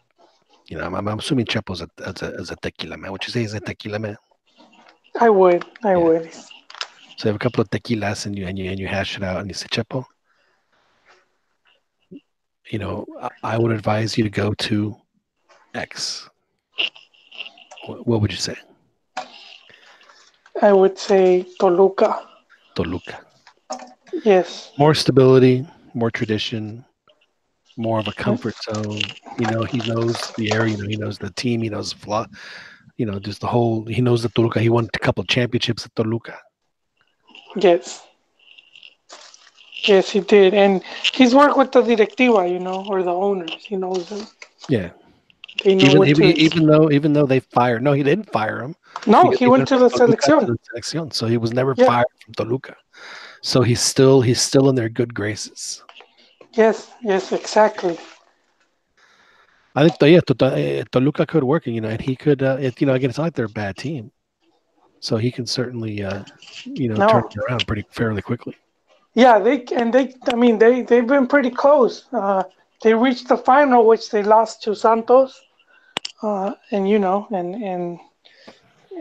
S1: I'm assuming Chepo's as a tequila man. What you say is a tequila man?
S2: I
S1: Yeah.
S2: would.
S1: So you have a couple of tequilas and you hash it out and you say, Chepo, I would advise you to go to X. What would you say?
S2: I would say Toluca.
S1: Toluca.
S2: Yes.
S1: More stability, more tradition, more of a comfort zone. He knows the area. He knows the team. He knows flaw. Just the whole. He knows the Toluca. He won a couple of championships at Toluca.
S2: Yes. Yes, he did, and he's worked with the directiva, or the owners. He knows them.
S1: Yeah.
S2: They know
S1: Even
S2: what
S1: even
S2: to.
S1: even though they fired. No, he didn't fire him
S2: No,
S1: because
S2: he
S1: he
S2: went
S1: went
S2: to
S1: from
S2: the
S1: Toluca to
S2: selección.
S1: the selección. So he was never
S2: Yeah.
S1: fired from Toluca. So he's still in their good graces.
S2: Yes. Yes. Exactly.
S1: I think Toluca could work, and he could. Again, it's not like they're a bad team, so he can certainly, turn
S2: No.
S1: it around pretty fairly quickly.
S2: Yeah. They. I mean, they've been pretty close. They reached the final, which they lost to Santos. And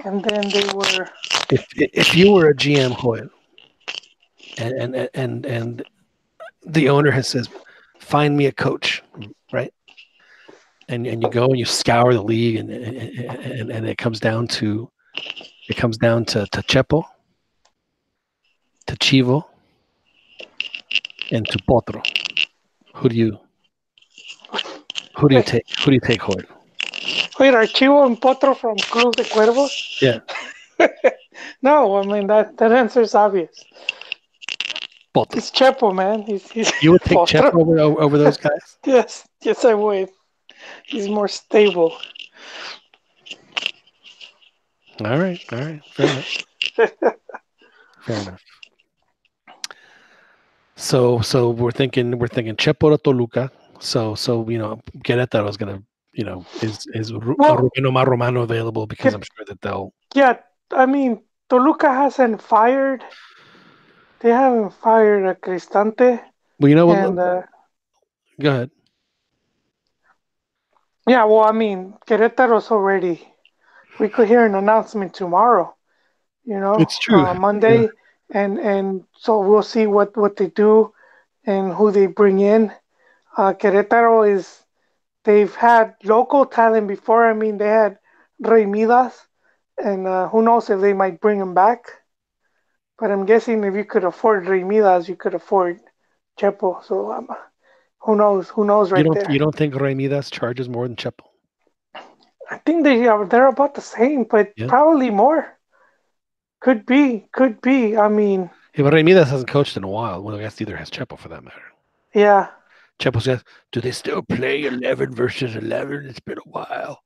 S2: and then they were.
S1: If you were a GM, Hoyle, and the owner has says, find me a coach, right? And you go and you scour the league, and it comes down to Chepo, to Chivo, and to Potro. Who do you who do you take? Who do you take, Hoyle?
S2: Wait, Archivo and Potro from Club de Cuervos?
S1: Yeah,
S2: No, I mean that answer is obvious.
S1: Potro.
S2: It's Chepo, man. He's
S1: You would take Chepo
S2: Potro.
S1: over those guys?
S2: Yes, I would. He's more stable.
S1: All right, fair enough. Fair enough. So we're thinking Chepo to Toluca. So Querétaro is gonna is
S2: Well,
S1: Rubén Omar Romano available because I'm sure that they'll.
S2: yeah, I mean Toluca hasn't fired. They haven't fired a Cristante,
S1: Well, you know what?
S2: and
S1: Go ahead.
S2: yeah, well, I mean Querétaro's already. We could hear an announcement tomorrow.
S1: It's true. Yeah.
S2: Monday, and so we'll see what they do and who they bring in. Querétaro they've had local talent before. I mean, they had Rey Midas, and who knows if they might bring him back. But I'm guessing if you could afford Rey Midas, you could afford Chepo. So who knows? Who knows
S1: You
S2: right
S1: don't
S2: there?
S1: you don't think Rey Midas charges more than Chepo?
S2: I think they're about the same, but
S1: Yeah.
S2: probably more. Could be, could be. I mean,
S1: Yeah, but Rey Midas hasn't coached in a while. Well, I guess neither has Chepo for that matter.
S2: yeah.
S1: Chepo says, "Do they still play 11 versus 11? It's been a while.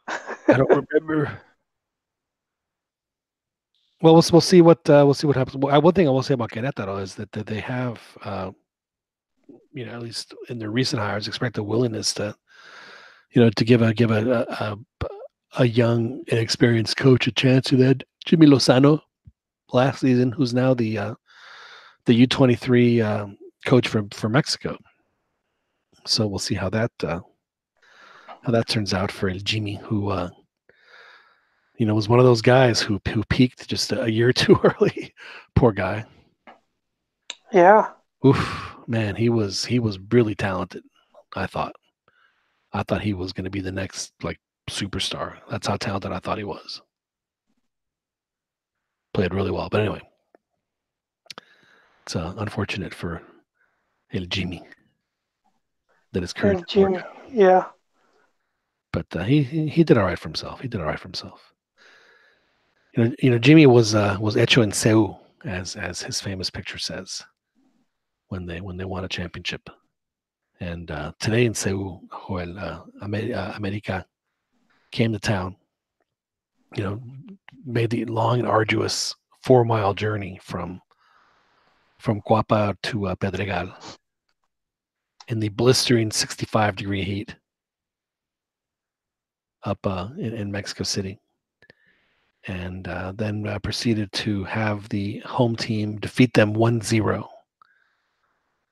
S1: I don't remember." Well, we'll see what happens. One thing I will say about Querétaro is that they have, at least in their recent hires, expressed a willingness to give a young, inexperienced coach a chance. Who had Jimmy Lozano last season, who's now the U23 coach for Mexico. So we'll see how that turns out for El Jimmy, who was one of those guys who peaked just a year too early. Poor guy.
S2: Yeah.
S1: Oof, man, he was really talented. I thought he was going to be the next superstar. That's how talented I thought he was. Played really well, but anyway, it's unfortunate for El Jimmy that his career didn't work
S2: Jimmy.
S1: out.
S2: Yeah.
S1: But he did all right for himself. Jimmy was hecho en Seu, as his famous picture says, when they won a championship And today in Seoul, Joel, America came to town. Made the long and arduous 4-mile journey from Guapa to Pedregal in the blistering 65-degree heat up in Mexico City, and then proceeded to have the home team defeat them 1-0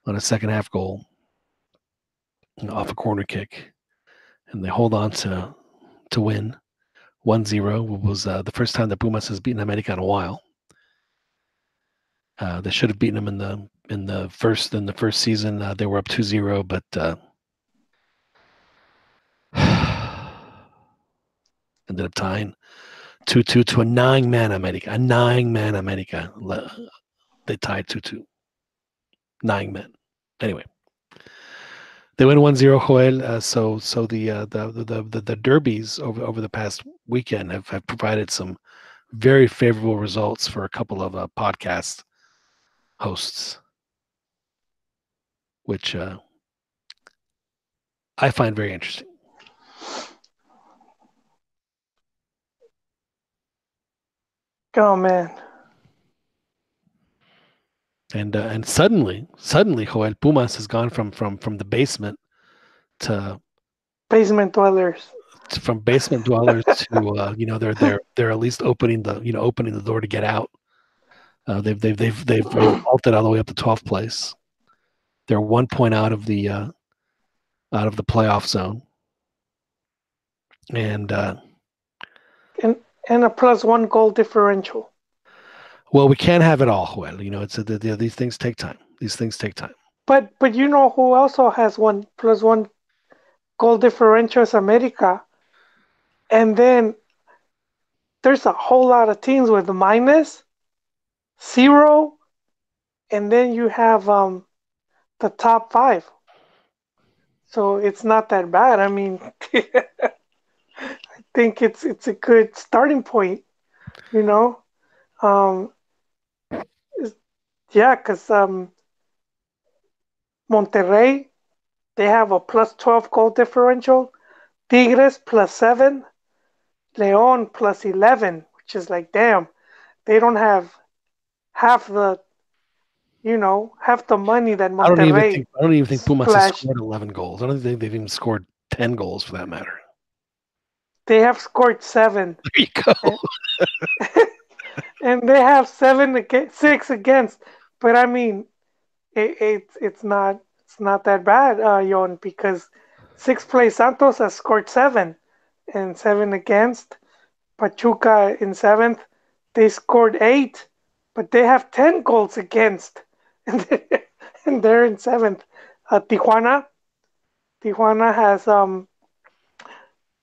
S1: on a second half goal off a corner kick, and they hold on to win 1-0. It was the first time that Pumas has beaten America in a while. They should have beaten them in the first season. They were up 2-0, but ended up tying 2-2 to a 9-man America. They tied 2-2. 9 men. Anyway, they win 1-0, Joel. So the Derbis over the past weekend have provided some very favorable results for a couple of podcast hosts, which I find very interesting.
S2: Oh man!
S1: And suddenly, Joel, Pumas has gone from the basement to
S2: Basement dwellers.
S1: from basement dwellers to they're at least opening the door to get out. They've vaulted all the way up to 12th place. They're 1 point out of the playoff zone, and
S2: a +1 goal differential.
S1: well, we can't have it all. Well, it's these things take time.
S2: But you know who also has +1 goal differential is America, and then there's a whole lot of teams with minus 0, and then you have the top 5. So it's not that bad. I mean, I think it's a good starting point. You know, um, yeah, because Monterrey, they have a +12 goal differential. Tigres +7. Leon +11, which is like, damn, they don't have half the money that
S1: I don't
S2: Monterrey
S1: even think Pumas has
S2: splashed.
S1: scored 11 goals. I don't think they've even scored 10 goals for that matter.
S2: They have scored 7.
S1: There you go.
S2: And they have 6 against. But I mean, it's not that bad, Yon, because 6th place Santos has scored 7 and 7 against. Pachuca in 7th, they scored 8, but they have 10 goals against, and they're in 7th. Tijuana has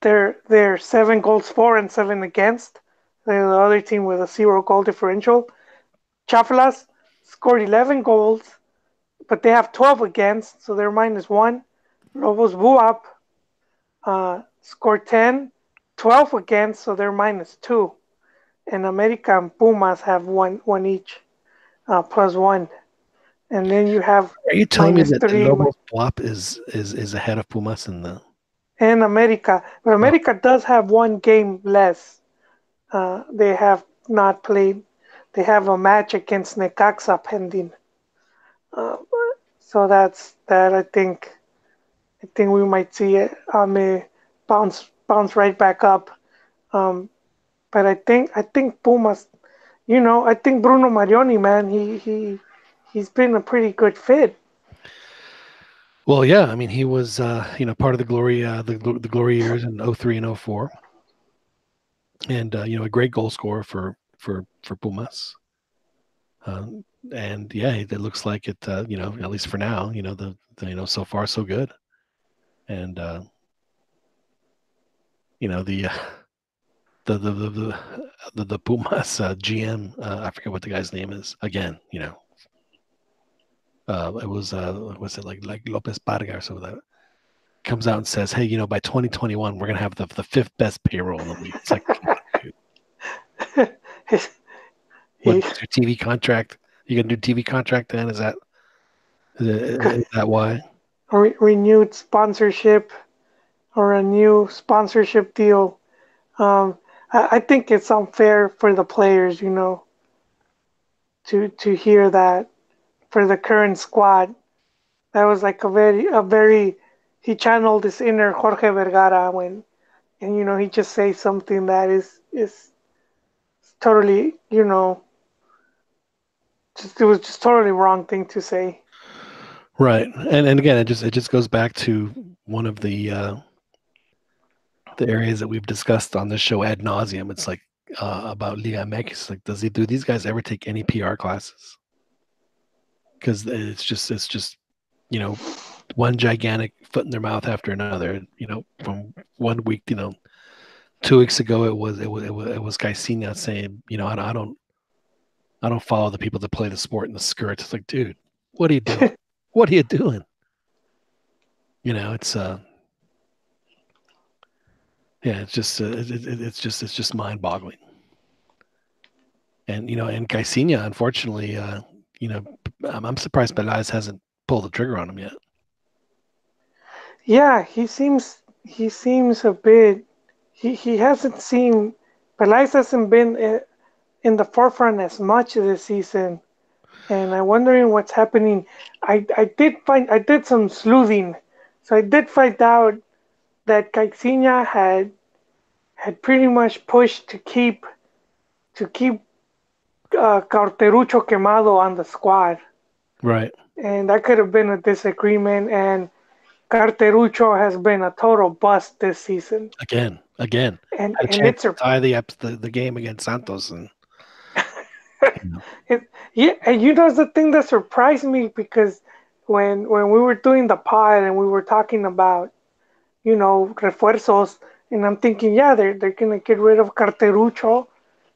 S2: they're 7 goals for and 7 against. They're the other team with a 0 goal differential. Chaflas scored 11 goals, but they have 12 against, so they're -1. Lobos Buap scored 10, 12 against, so they're -2. And America and Pumas have one each, +1. And then you have
S1: Are you telling me that
S2: -3
S1: Lobos Buap is ahead of Pumas in the?
S2: and America. But America does have 1 game less. They have not played. They have a match against Necaxa pending. So that's that. I think we might see it bounce right back up. But I think Pumas. I think Bruno Marioni, man, he's been a pretty good fit.
S1: Well, yeah. I mean, he was part of the glory years in 03 and 04, and a great goal scorer for Pumas. And yeah, it looks like it. At least for now, the so far so good, and the Pumas GM, I forget what the guy's name is. Again, it was it like Lopez Parga or something like that. Comes out and says, "Hey, by 2021, we're gonna have the 5th best payroll in the league." It's like, come on, dude. What's your TV contract? You gonna do TV contract then? Is that why?
S2: renewed sponsorship or a new sponsorship deal. Um, I think it's unfair for the players, to hear that for the current squad. That was like a very he channeled his inner Jorge Vergara when and he just says something that is totally it was just totally wrong thing to say.
S1: Right, and again, it just goes back to one of the areas that we've discussed on this show ad nauseum. It's like about Liga MX. Like, do these guys ever take any PR classes? Because it's just one gigantic foot in their mouth after another. From one week, 2 weeks ago it was Caixinha saying, I don't follow the people that play the sport in the skirt. It's like, dude, what are you doing? What are you doing? It's yeah, it's just mind boggling. And Caixinha, unfortunately, you know, I'm surprised Peláez hasn't pulled the trigger on him yet.
S2: Yeah, he seems a bit. He hasn't seen. Peláez hasn't been in the forefront as much this season, and I'm wondering what's happening. I did some sleuthing, so I did find out that Caixinha had pretty much pushed to keep Cauterucho Quemado on the squad,
S1: Right.
S2: and that could have been a disagreement. And Carterucho has been a total bust this season,
S1: Again,
S2: and
S1: had a
S2: and
S1: chance
S2: it's
S1: to
S2: a
S1: tie the game against Santos, and you know,
S2: yeah. And that's the thing that surprised me because when we were doing the pod and we were talking about refuerzos, and I'm thinking, yeah, they're gonna get rid of Carterucho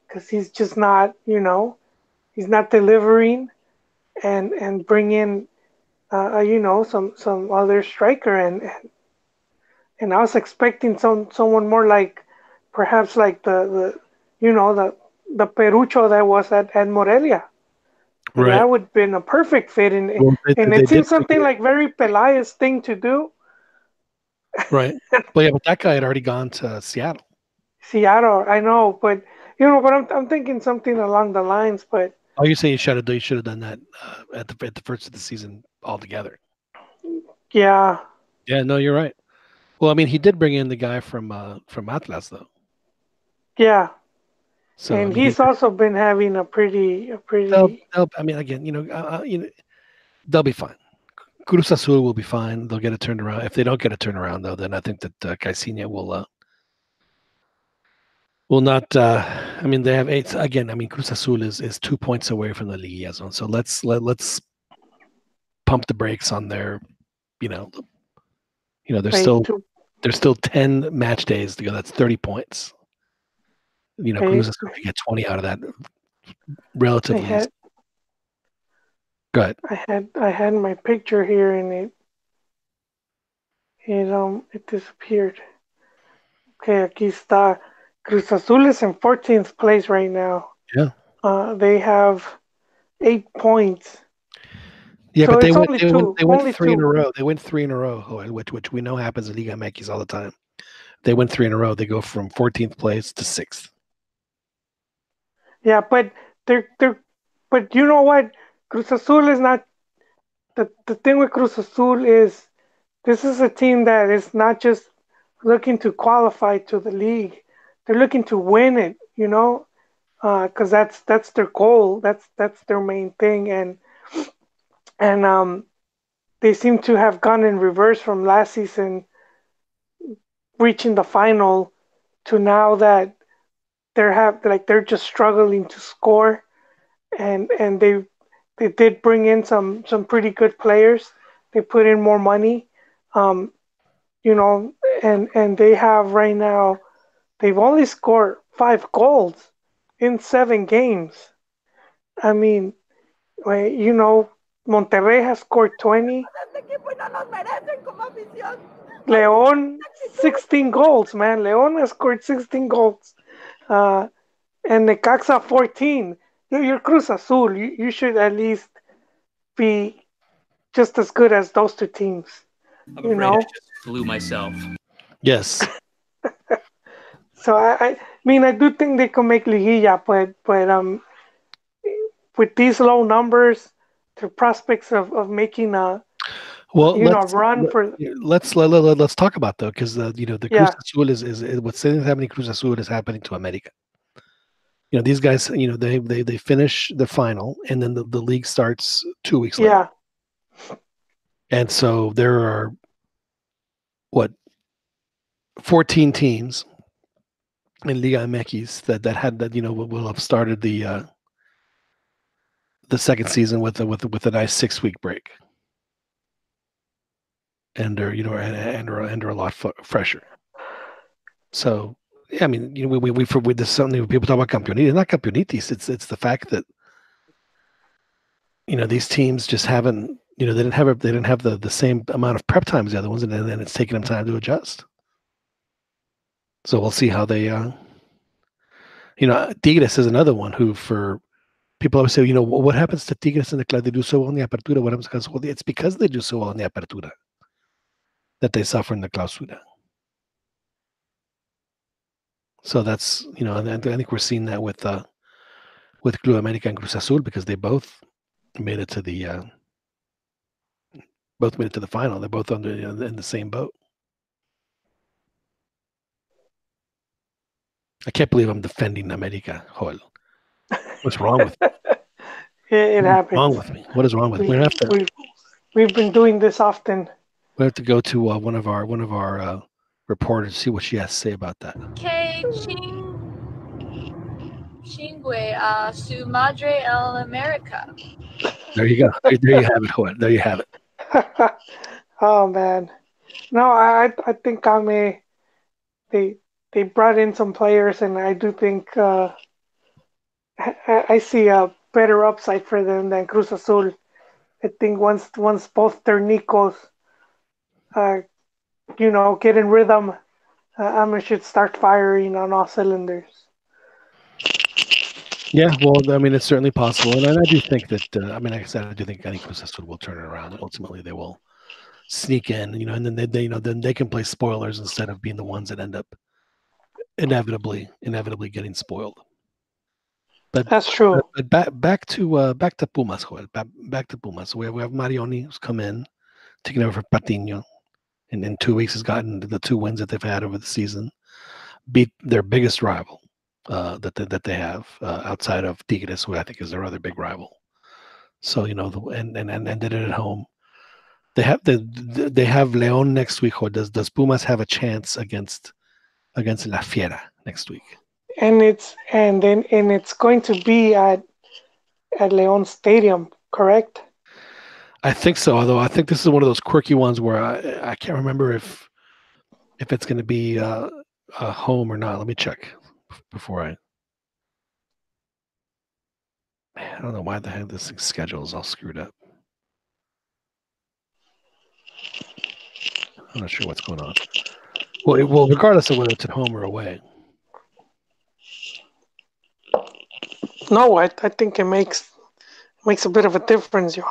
S2: because he's just not he's not delivering, and bring in some other striker, and I was expecting someone more like perhaps like the you know the Perucho that was at Morelia. Like
S1: right.
S2: that would have been a perfect fit,
S1: Well,
S2: and
S1: they
S2: it
S1: did
S2: seems
S1: bring
S2: something
S1: in,
S2: like very Pelaez thing to do.
S1: right, but yeah, but that guy had already gone to Seattle.
S2: Seattle, I know, but I'm thinking something along the lines. But
S1: Oh, you say you should have done that at the first of the season altogether.
S2: yeah,
S1: Yeah, no, you're right. Well, I mean, he did bring in the guy from Atlas though.
S2: yeah,
S1: So I
S2: and
S1: mean, he
S2: he's also been having a
S1: they'll,
S2: pretty
S1: they'll I mean, again, they'll be fine. Cruz Azul will be fine. They'll get it turned around. If they don't get it turned around, though, then I think that Caixinha will not. I mean, they have eight again. I mean, Cruz Azul is 2 points away from the Liga zone. So let's pump the brakes on their. You know, there's
S2: like
S1: still
S2: to
S1: there's still 10 match days to go. That's 30 points.
S2: I,
S1: Cruz Azul can get 20 out of that
S2: I
S1: relatively easy.
S2: had
S1: Go ahead.
S2: I had my picture here, and it disappeared. Okay, aquí está. Cruz Azul is in 14th place right now.
S1: Yeah.
S2: They have 8 points.
S1: Yeah,
S2: So
S1: but they
S2: it's
S1: went
S2: only
S1: they went
S2: two.
S1: they went
S2: Only
S1: three in a
S2: two.
S1: row. They went three in a row, which we know happens in Liga MX all the time. They win three in a row. They go from 14th place to sixth.
S2: Yeah, but they're but you know what? Cruz Azul is not the thing with Cruz Azul is this is a team that is not just looking to qualify to the league. They're looking to win it, because that's their goal. That's their main thing, and they seem to have gone in reverse from last season, reaching the final, to now that they're just struggling to score, and they did bring in some pretty good players. They put in more money, um, you know, and they have right now they've only scored 5 goals in 7 games. I mean, Monterrey has scored 20. León 16 goals, man. León has scored 16 goals. Uh, and Necaxa 14. You're Cruz Azul. You should at least be just as good as those two teams.
S4: I'm
S2: You
S4: afraid I
S2: know,
S4: just flew myself.
S1: Yes.
S2: so I mean I do think they can make liguilla, but with these low numbers, the prospects of making a
S1: Well,
S2: run for
S1: let's talk about though, because the Cruz
S2: yeah
S1: Azul is what's happening. Cruz Azul is happening to America. These guys, they finish the final, and then the league starts 2 weeks later.
S2: yeah
S1: And so there are what 14 teams in Liga MX that will have started the second season with a nice 6 week break, and are a lot fresher. So yeah, I mean, we there's something when people talk about campeonitis, not campeonitis. It's the fact that these teams just haven't they didn't have the same amount of prep time as the other ones, and then it's taking them time to adjust. So we'll see how they Tigres is another one who, for people always say, what happens to Tigres in the club? They do so well in the Apertura. What happens? Well, it's because they do so well in the Apertura that they suffer in the Clausura. So that's and I think we're seeing that with Club America and Cruz Azul, because they both made it to the final. They're both under in the same boat. I can't believe I'm defending America, Joel. What's wrong with me?
S2: it
S1: What's
S2: happens.
S1: wrong with me? What is wrong with me?
S2: We've been doing this often.
S1: We have to go to one of our reporters, see what she has to say about that.
S5: Que chingue a su madre el America.
S1: There you go. There you have it, Joel. There you have it.
S2: Oh man, no, I think they brought in some players, and I do think I see a better upside for them than Cruz Azul. I think once both their Nicos, uh, get in rhythm, Amos should start firing on all cylinders.
S1: Yeah, well, I mean, it's certainly possible, and I do think that. Like I said, I think Cruz Azul will turn it around, and ultimately they will sneak in, and then then they can play spoilers instead of being the ones that end up inevitably getting spoiled. But
S2: that's true.
S1: But back to Pumas, Joel. Back to Pumas. We have Marioni, who's come in, taking over for Patiño, and in 2 weeks has gotten the 2 wins that they've had over the season. Beat their biggest rival that they have outside of Tigres, who I think is their other big rival. So and did it at home. They have León next week. Or does Pumas have a chance against La Fiera next week?
S2: And it's going to be at León Stadium, correct?
S1: I think so. Although I think this is one of those quirky ones where I can't remember if it's going to be a home or not. Let me check before I don't know why the heck this schedule is all screwed up. I'm not sure what's going on. Well, regardless of whether it's at home or away.
S2: No, I think it makes a bit of a difference, John.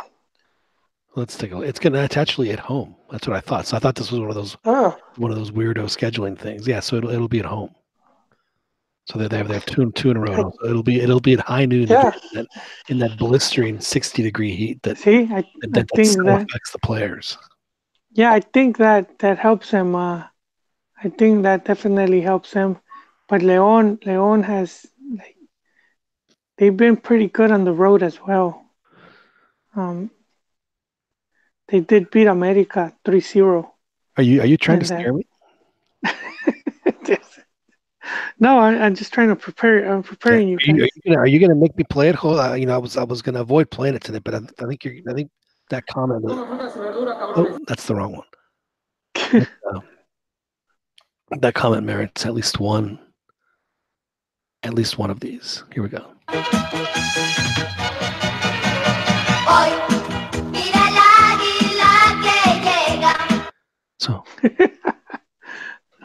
S1: Let's take a look. It's actually at home. That's what I thought. So I thought this was one of those weirdo scheduling things. Yeah, so it'll be at home. So they have two in a row. So it'll be at high noon in that blistering 60-degree heat that
S2: I think that
S1: affects the players.
S2: Yeah, I think that helps him. I think that definitely helps him. But León has they've been pretty good on the road as well. They did beat America 3-0.
S1: Are you trying to scare me?
S2: No, I'm just trying to prepare. I'm preparing you guys.
S1: Are you going to make me play it? I was going to avoid playing it today, but I think that comment. Oh, that's the wrong one. That comment merits at least one of these. Here we go. So.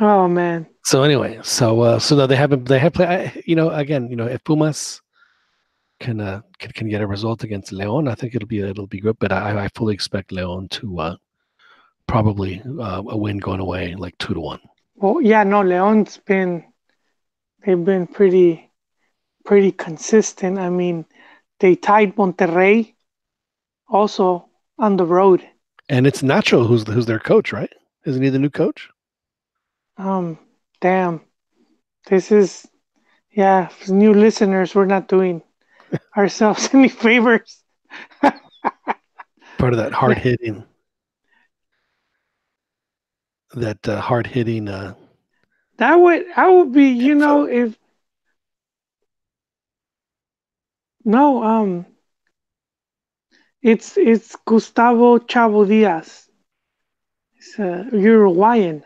S2: Oh man.
S1: So anyway, so they have play. Again, if Pumas can get a result against León, I think it'll be good. But I fully expect León to probably a win going away, like 2-1.
S2: Well, yeah, no, they've been pretty consistent. I mean, they tied Monterrey also on the road.
S1: And it's Nacho who's their coach, right? Isn't he the new coach?
S2: Damn, this is new listeners. We're not doing ourselves any favors.
S1: Part of that hard hitting. Hard hitting.
S2: I would be, if no, it's Gustavo Chavo Diaz. It's a Uruguayan.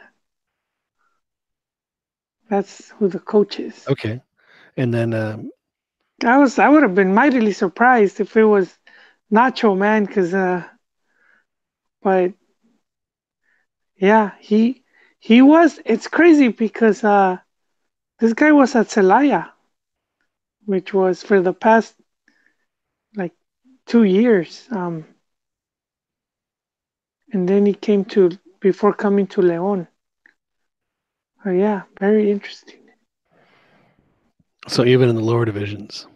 S2: That's who the coach is.
S1: Okay, and then
S2: I would have been mightily surprised if it was Nacho, man, because but yeah, he was. It's crazy because this guy was at Celaya, which was for the past like 2 years. And then he came before coming to León. Oh yeah, very interesting.
S1: so even in the lower divisions.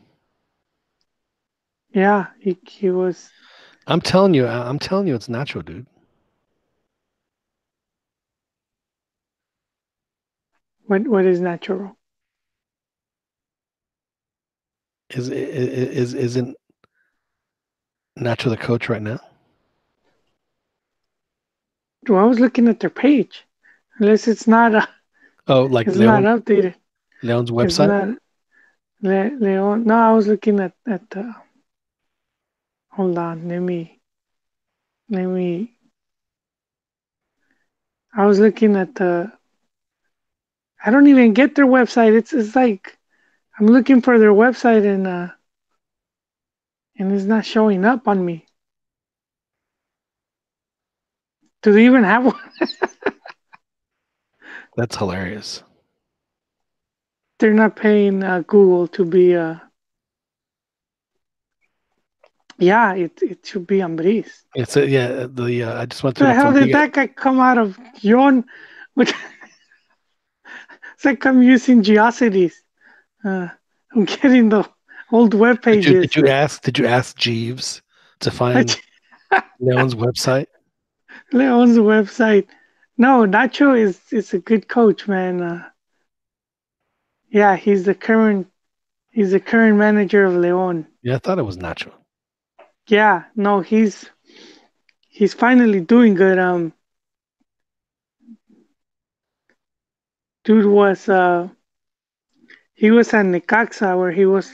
S2: Yeah, he was.
S1: I'm telling you, it's Nacho, dude.
S2: What is natural?
S1: Isn't Nacho the coach right now?
S2: Well, I was looking at their page. Unless it's not.
S1: Like
S2: It's not
S1: Leon,
S2: updated.
S1: Leon's
S2: It's
S1: website.
S2: not Leon. No, I was looking at hold on, let me. I was looking at the. I don't even get their website. It's like I'm looking for their website and it's not showing up on me. Do they even have one?
S1: That's hilarious.
S2: They're not paying Google to be. Yeah, it should be Ambris.
S1: It's I just went through
S2: The
S1: the
S2: hell did that guy come out of Yon? It's like I'm using Geocities. I'm getting the old web pages.
S1: Did you ask Jeeves to find Leon's website?
S2: Leon's website. No, Nacho is a good coach, man. Yeah, he's the current manager of Leon.
S1: Yeah, I thought it was Nacho.
S2: Yeah, no, he's finally doing good. Dude was he was at Necaxa where he was,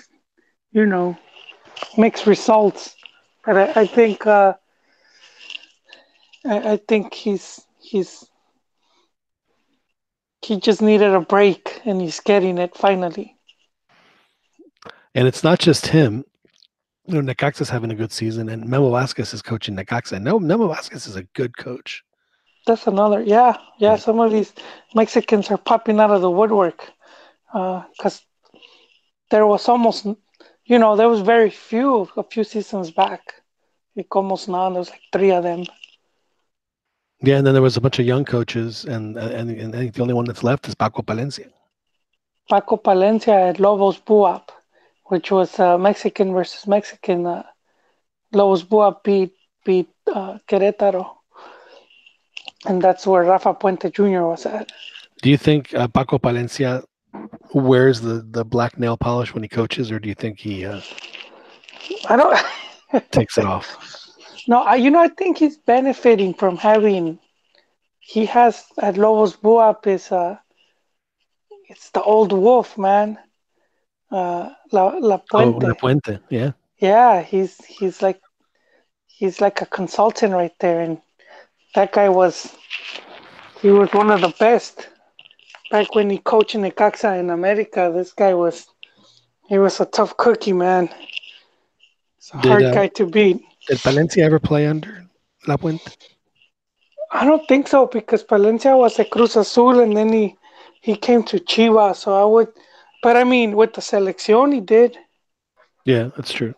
S2: mixed results. But I think I think he just needed a break and he's getting it finally.
S1: And it's not just him. Necaxa's having a good season, and Memo Vasquez is coaching Necaxa. No, Memo Vasquez is a good coach.
S2: That's another, yeah. Some of these Mexicans are popping out of the woodwork because there was almost, there was very few a few seasons back. Like almost none. There was like 3 of them.
S1: Yeah, and then there was a bunch of young coaches, and I think the only one that's left is Paco Palencia.
S2: Paco Palencia at Lobos Buap, which was Mexican versus Mexican. Lobos Buap beat Querétaro. And that's where Rafa Puente Jr. was at.
S1: Do you think Paco Palencia wears the black nail polish when he coaches, or do you think he
S2: I don't
S1: takes it off?
S2: No, I think he's benefiting from having. He has at Lobos Buap is it's the old wolf, man. La Puente.
S1: La Puente, yeah.
S2: Yeah, he's like a consultant right there, and that guy was one of the best. Back when he coached in Necaxa in America, this guy was a tough cookie, man. It's a hard guy to beat.
S1: Did Palencia ever play under La Puente?
S2: I don't think so, because Palencia was at Cruz Azul and then he came to Chivas. So I would, but I mean, with the selección he did.
S1: Yeah, that's true.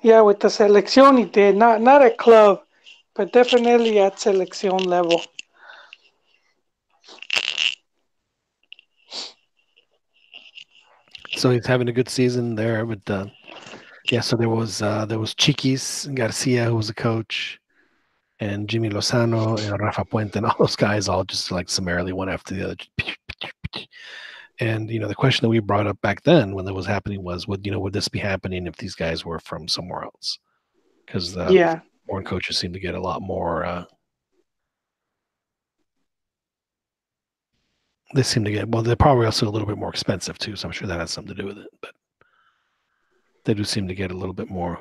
S2: Yeah, with the selección he did. Not a club. but definitely at selección level.
S1: So he's having a good season there. But yeah, so there was Chiquis Garcia who was the coach, and Jimmy Lozano and Rafa Puente, and all those guys all just like summarily one after the other. And the question that we brought up back then when that was happening was, would this be happening if these guys were from somewhere else? Because the
S2: Yeah,
S1: foreign coaches seem to get a lot more. They seem to get they're probably also a little bit more expensive too, so I'm sure that has something to do with it. But they do seem to get a little bit more.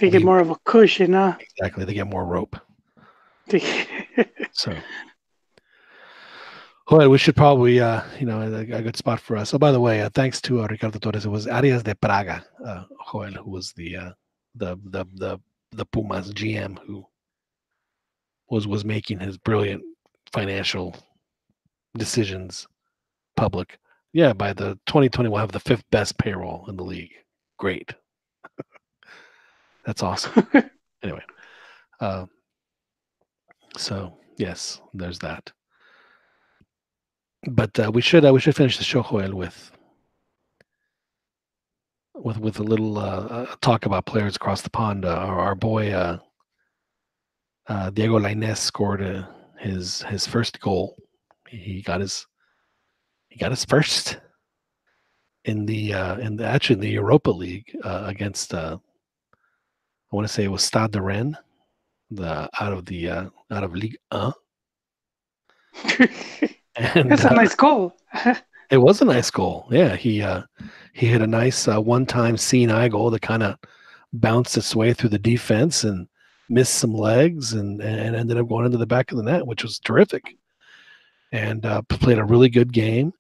S2: they get more of a cushion, huh?
S1: Exactly, they get more rope. So, well, we should probably, a good spot for us. Oh, by the way, thanks to Ricardo Torres, it was Arias de Praga, Joel, who was the Pumas GM, who was making his brilliant financial decisions public. Yeah, by the 2020, we'll have the 5th best payroll in the league. Great. That's awesome. Anyway, so yes, there's that. But we should finish the show, Joel, with a little talk about players across the pond. Our boy Diego Lainez scored his first goal. He got his first in the Europa League against I want to say it was Stade de Rennes, out of Ligue 1. And
S2: that's a nice goal.
S1: It was a nice goal. Yeah, he hit a nice one-time seeing eye goal that kind of bounced its way through the defense and missed some legs and ended up going into the back of the net, which was terrific. And played a really good game.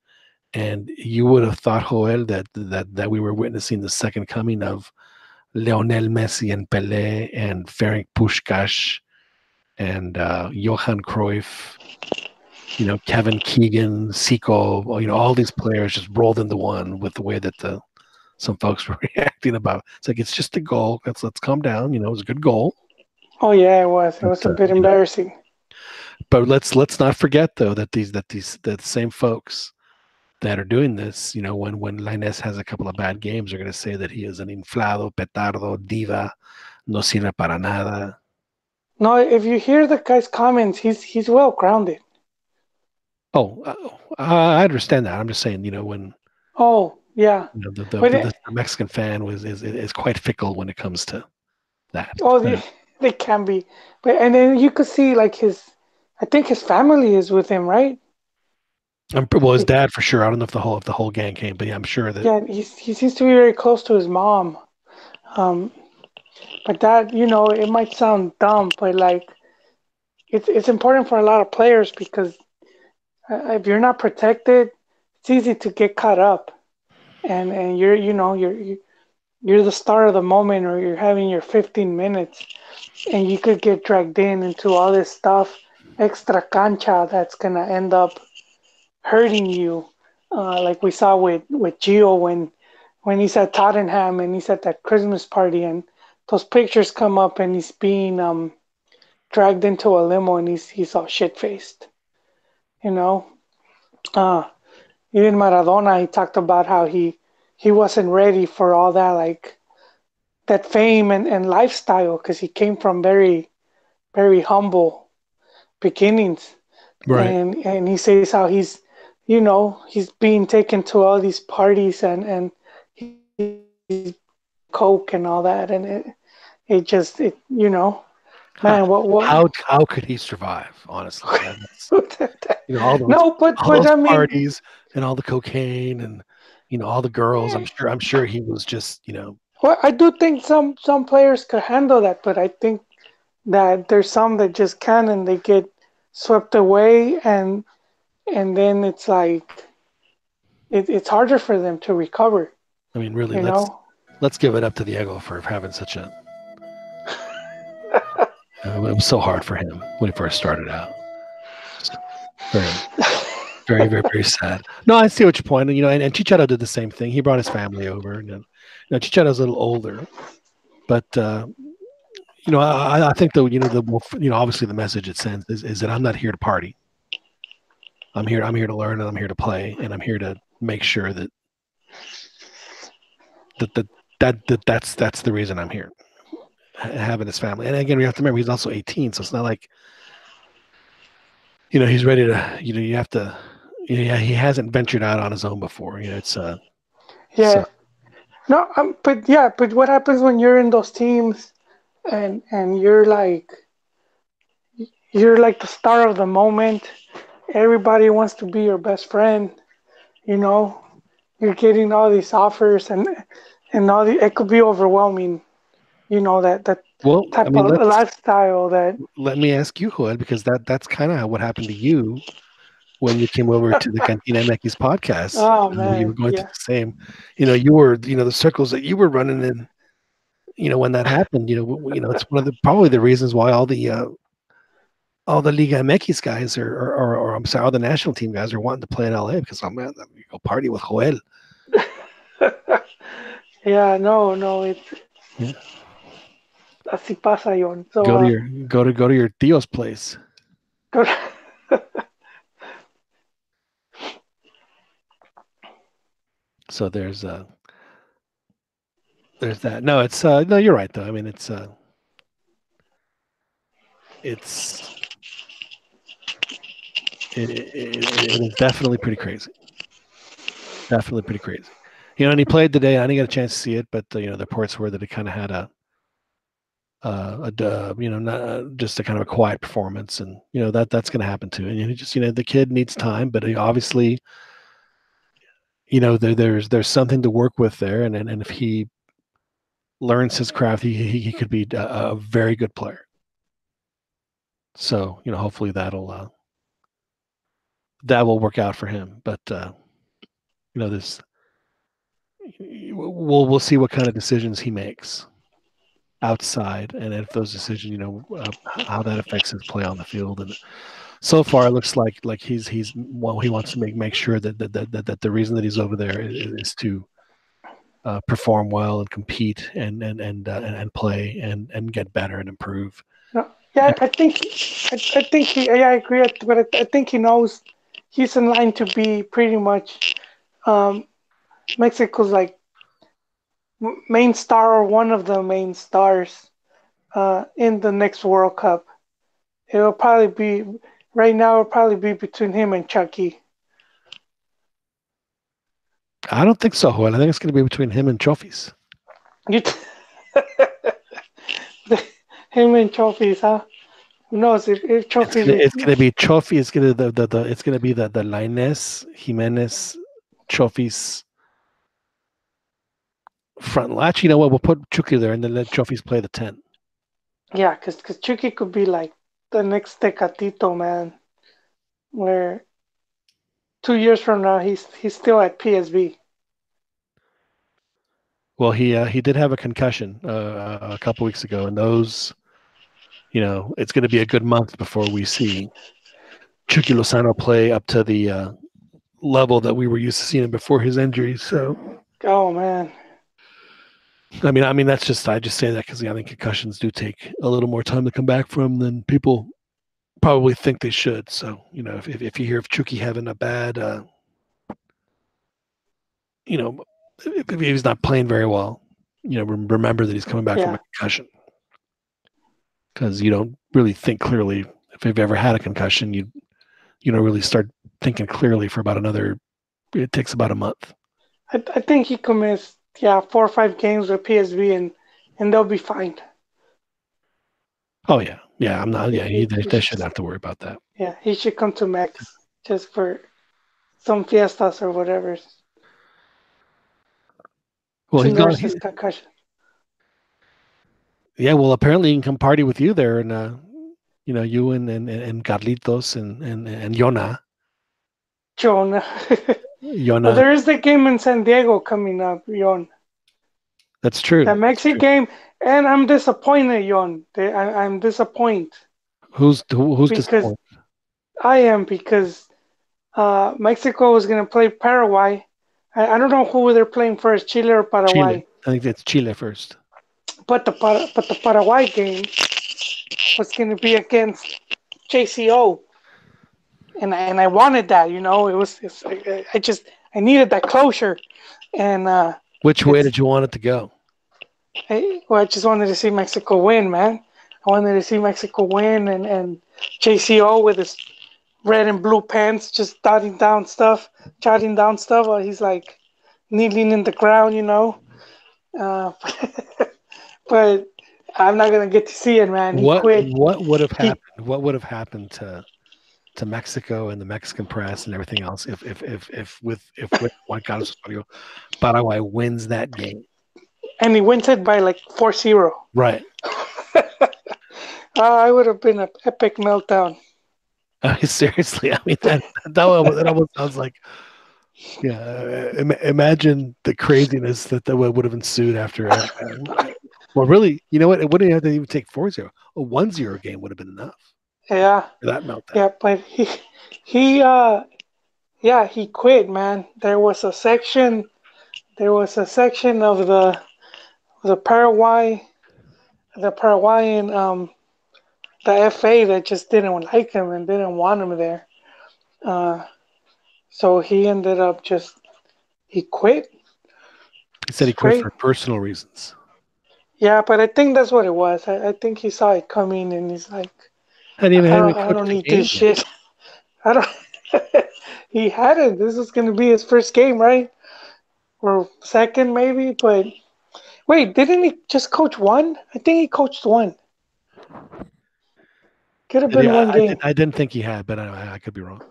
S1: And you would have thought, Joel, that we were witnessing the second coming of Lionel Messi and Pelé and Ferenc Puskás and Johan Cruyff, Kevin Keegan, Zico, all these players just rolled into one with the way that some folks were reacting about. It's like, it's just a goal. Let's calm down. It was a good goal.
S2: Oh yeah, it was. It was a bit embarrassing.
S1: But let's not forget though that the same folks that are doing this, when Lainez has a couple of bad games, are going to say that he is an inflado, petardo, diva, no sirve para nada.
S2: No, if you hear the guy's comments, he's well grounded.
S1: Oh, I understand that. I'm just saying, when.
S2: Oh yeah.
S1: The Mexican fan is quite fickle when it comes to that.
S2: Oh, they can be, and then you could see like I think his family is with him, right?
S1: Well, his dad for sure. I don't know if the whole gang came, but yeah, I'm sure that.
S2: Yeah, he seems to be very close to his mom. But that, it might sound dumb, but like it's important for a lot of players because if you're not protected, it's easy to get caught up, and you're the star of the moment, or you're having your 15 minutes, and you could get dragged into all this stuff, extra cancha, that's gonna end up hurting you, like we saw with Gio when he's at Tottenham and he's at that Christmas party, and those pictures come up and he's being dragged into a limo and he's all shit faced, Even Maradona, he talked about how he wasn't ready for all that, like that fame and lifestyle, because he came from very, very humble beginnings.
S1: Right.
S2: And he says how he's being taken to all these parties and he's coke and all that, and man, what
S1: how could he survive? Honestly, all those,
S2: I mean,
S1: parties and all the cocaine and all the girls. I'm sure he was just
S2: Well, I do think some players could handle that, but I think that there's some that just can't, and they get swept away, and then it's like it's harder for them to recover.
S1: I mean, really, let's give it up to Diego for having such a. It was so hard for him when he first started out. Very, very, very, very sad. No, I see what you're pointing. And Chicharito did the same thing. He brought his family over, and Chicharito's a little older, but I think though, obviously the message it sends is that I'm not here to party. I'm here to learn, and I'm here to play, and I'm here to make sure that that that's the reason I'm here, having his family. And again, we have to remember he's also 18, so it's not like he's ready to. You have to. Yeah, he hasn't ventured out on his own before. It's
S2: Yeah.
S1: so.
S2: No, but what happens when you're in those teams and you're like the star of the moment. Everybody wants to be your best friend. You know, you're getting all these offers and all the it could be overwhelming. That
S1: Well, I
S2: type
S1: mean,
S2: of lifestyle that.
S1: let me ask you, Joel, because that's kind of what happened to you when you came over to the CantinaMX podcast.
S2: Oh
S1: You were
S2: man,
S1: going through
S2: yeah.
S1: the same. You were the circles that you were running in. When that happened, it's one of the probably the reasons why all the Liga MX guys or I'm sorry, all the national team guys are wanting to play in LA because I'm man, you go party with Joel.
S2: Yeah, no, it's
S1: Yeah.
S2: así pasa, Yon. So,
S1: Go to your Tio's place.
S2: go
S1: So there's that. No, it's no, you're right though. I mean, it's it is definitely pretty crazy. Definitely pretty crazy. And he played today. I didn't get a chance to see it, but the reports were that he kind of had not just a kind of a quiet performance, and that's going to happen too. And he just the kid needs time, but he obviously there's something to work with there, and if he learns his craft, he could be a very good player. So hopefully that will work out for him. But this we'll see what kind of decisions he makes outside, and if those decisions, how that affects his play on the field. And so far, it looks like he wants to make sure that the reason that he's over there is to perform well and compete and play and get better and improve.
S2: No, yeah, I think yeah, I agree, but I think he knows he's in line to be pretty much um, Mexico's like main star or one of the main stars in the next World Cup. It'll probably be right now. It'll probably be between him and Chucky.
S1: I don't think so, Joel. I think it's going to be between him and Chofis.
S2: You t- him and Trophies, huh? Who knows if Trophies
S1: It's going to be Chofi. It's going to it's going to be the Lainez Jimenez Chofis front line. Actually, you know what? We'll put Chucky there and then let Chofis play the 10.
S2: Yeah, because Chucky could be like the next Tecatito, man. Where 2 years from now he's still at PSV.
S1: Well, he did have a concussion a couple weeks ago, and those, it's going to be a good month before we see Chucky Lozano play up to the level that we were used to seeing him before his injury. So,
S2: Oh man,
S1: I mean, I just say that because I think concussions do take a little more time to come back from than people probably think they should. So, if you hear of Chucky having a bad, if he's not playing very well, remember that he's coming back from
S2: yeah.
S1: a concussion. Because you don't really think clearly. If you've ever had a concussion, you don't really start thinking clearly for about another. It takes about a month.
S2: I think he could miss 4 or 5 games with PSV and they'll be fine.
S1: Oh yeah. I'm not. Yeah,
S2: He
S1: they shouldn't have to worry about that.
S2: Yeah, he should come to Max just for some fiestas or whatever
S1: Well,
S2: to
S1: he's gone.
S2: nurse his concussion.
S1: Yeah, well, apparently he can come party with you there, and you and Carlitos and Yona.
S2: Jonah.
S1: Yona.
S2: There is the game in San Diego coming up, Yon.
S1: That's true.
S2: The Mexican game, and I'm disappointed, Yon. I'm disappointed.
S1: Who's
S2: because
S1: disappointed?
S2: I am because Mexico was gonna play Paraguay. I don't know who they're playing first, Chile or Paraguay.
S1: Chile. I think it's Chile first.
S2: but the Paraguay game was going to be against JCO, and I wanted that. I needed that closure, and
S1: Which way
S2: it's
S1: did you want it to go?
S2: I just wanted to see Mexico win, man. I wanted to see Mexico win, and JCO with his red and blue pants, just jotting down stuff while he's like kneeling in the ground. Uh, but I'm not gonna get to see it, man. He quit.
S1: What would have
S2: He
S1: happened? What would have happened to Mexico and the Mexican press and everything else if Juan Carlos Osorio Paraguay wins that game?
S2: and he wins it by like 4-0.
S1: Right.
S2: I would have been an epic meltdown.
S1: Seriously, I mean that almost sounds like, yeah. Imagine the craziness that would have ensued after. Well, really, you know what? It wouldn't have to even take 4-0. A 1-0 game would have been enough
S2: Yeah,
S1: for that meltdown.
S2: yeah, but he he quit, man. There was a section of the Paraguayan the FA that just didn't like him and didn't want him there. So he ended up he quit
S1: He said he quit
S2: straight.
S1: for personal reasons.
S2: Yeah, but I think that's what it was. I think he saw it coming and he's like,
S1: Hadn't even
S2: I
S1: coached
S2: don't
S1: the
S2: need
S1: game
S2: this
S1: yet.
S2: shit. I don't. He hadn't. This is gonna be his first game, right? Or second, maybe. But wait, didn't he just coach one? I think he coached one. Could have been one game.
S1: I didn't think he had, but I could be wrong.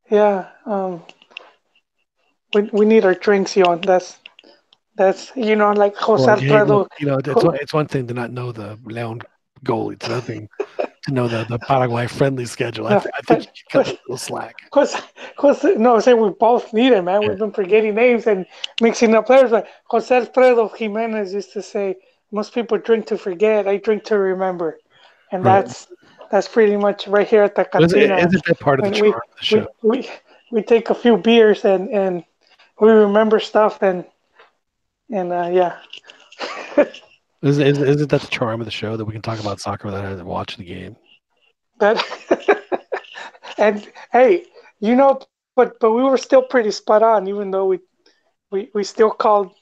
S2: Yeah. We need our drinks, Yon. That's like Jose
S1: Well, hey, look,
S2: Alfredo.
S1: it's one thing to not know the Leon goal. It's another thing to know the Paraguay friendly schedule. I think you can cut a little slack.
S2: No, say we both need it, man.
S1: Yeah.
S2: We've been forgetting names and mixing up players. But Jose Alfredo Jimenez used to say, "Most people drink to forget. I drink to remember," and
S1: Right.
S2: that's pretty much right here at the cantina.
S1: Isn't that part of the
S2: When
S1: charm of the show?
S2: we take a few beers and we remember stuff and yeah.
S1: Isn't that the charm of the show that we can talk about soccer without having to watch the game?
S2: That and hey, but we were still pretty spot on, even though we still called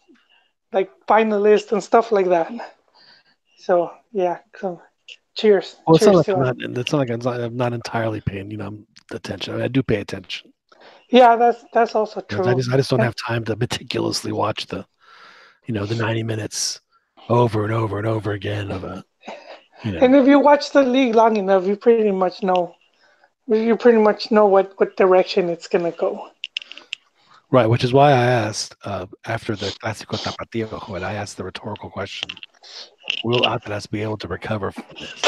S2: like finalists and stuff like that. So yeah, so cheers.
S1: Well, it's
S2: Cheers
S1: not
S2: to
S1: like I'm not entirely paying attention. I mean, I do pay attention.
S2: Yeah, that's also
S1: I
S2: true.
S1: just don't have time to meticulously watch the 90 minutes over and over and over again of a.
S2: And if you watch the league long enough, you pretty much know. You pretty much know what direction it's gonna go.
S1: Right, which is why I asked after the Clásico Tapatío, when I asked the rhetorical question, will Atlas be able to recover from this?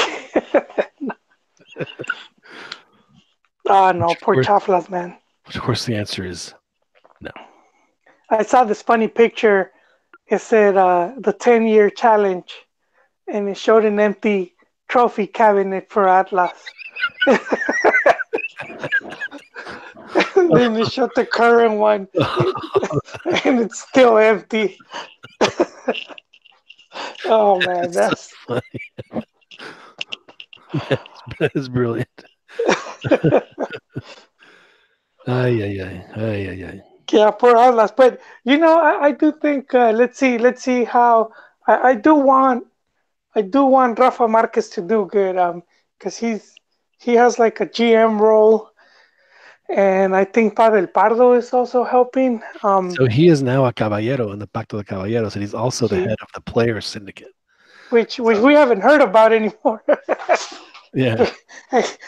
S2: No, poor Chaflas, man.
S1: Which, of course, the answer is no.
S2: I saw this funny picture. It said the 10-year challenge, and it showed an empty trophy cabinet for Atlas. Then they showed the current one, and it's still empty. Oh man, that's
S1: so funny. That is brilliant. Ay.
S2: Yeah, poor Atlas. But I do think let's see how I do want Rafa Marquez to do good. Because he has like a GM role. And I think Pavel Pardo is also helping.
S1: So he is now a caballero in the Pacto de Caballeros, and he's also the head of the Players Syndicate.
S2: Which we haven't heard about anymore.
S1: Yeah.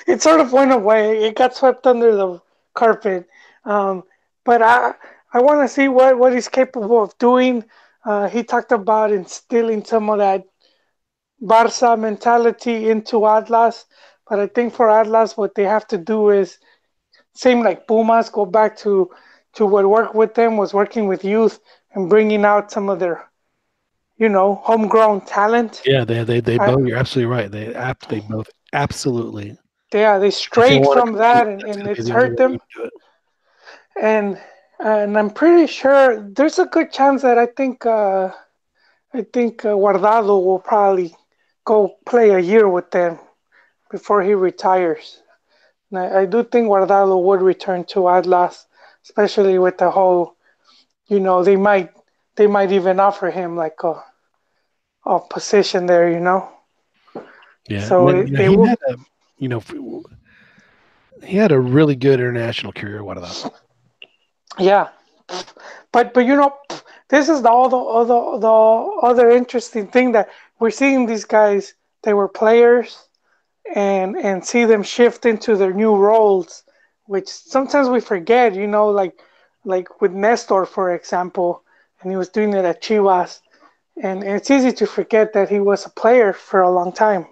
S2: It sort of went away. It got swept under the carpet. But I want to see what he's capable of doing. He talked about instilling some of that Barca mentality into Atlas. But I think for Atlas, what they have to do is same like Pumas, go back to what worked with them was working with youth and bringing out some of their, homegrown talent.
S1: Yeah, they both. You're absolutely right. They both absolutely.
S2: Yeah, they strayed from that, and it's hurt them. And I'm pretty sure there's a good chance that I think I think Guardado will probably go play a year with them before he retires. And I do think Guardado would return to Atlas, especially with the whole, they might even offer him like a position there,
S1: Yeah,
S2: So
S1: well,
S2: they will,
S1: you know, he had a really good international career. What about?
S2: yeah. But this is the other interesting thing that we're seeing these guys. They were players and see them shift into their new roles, which sometimes we forget. Like with Nestor, for example, and he was doing it at Chivas, and it's easy to forget that he was a player for a long time,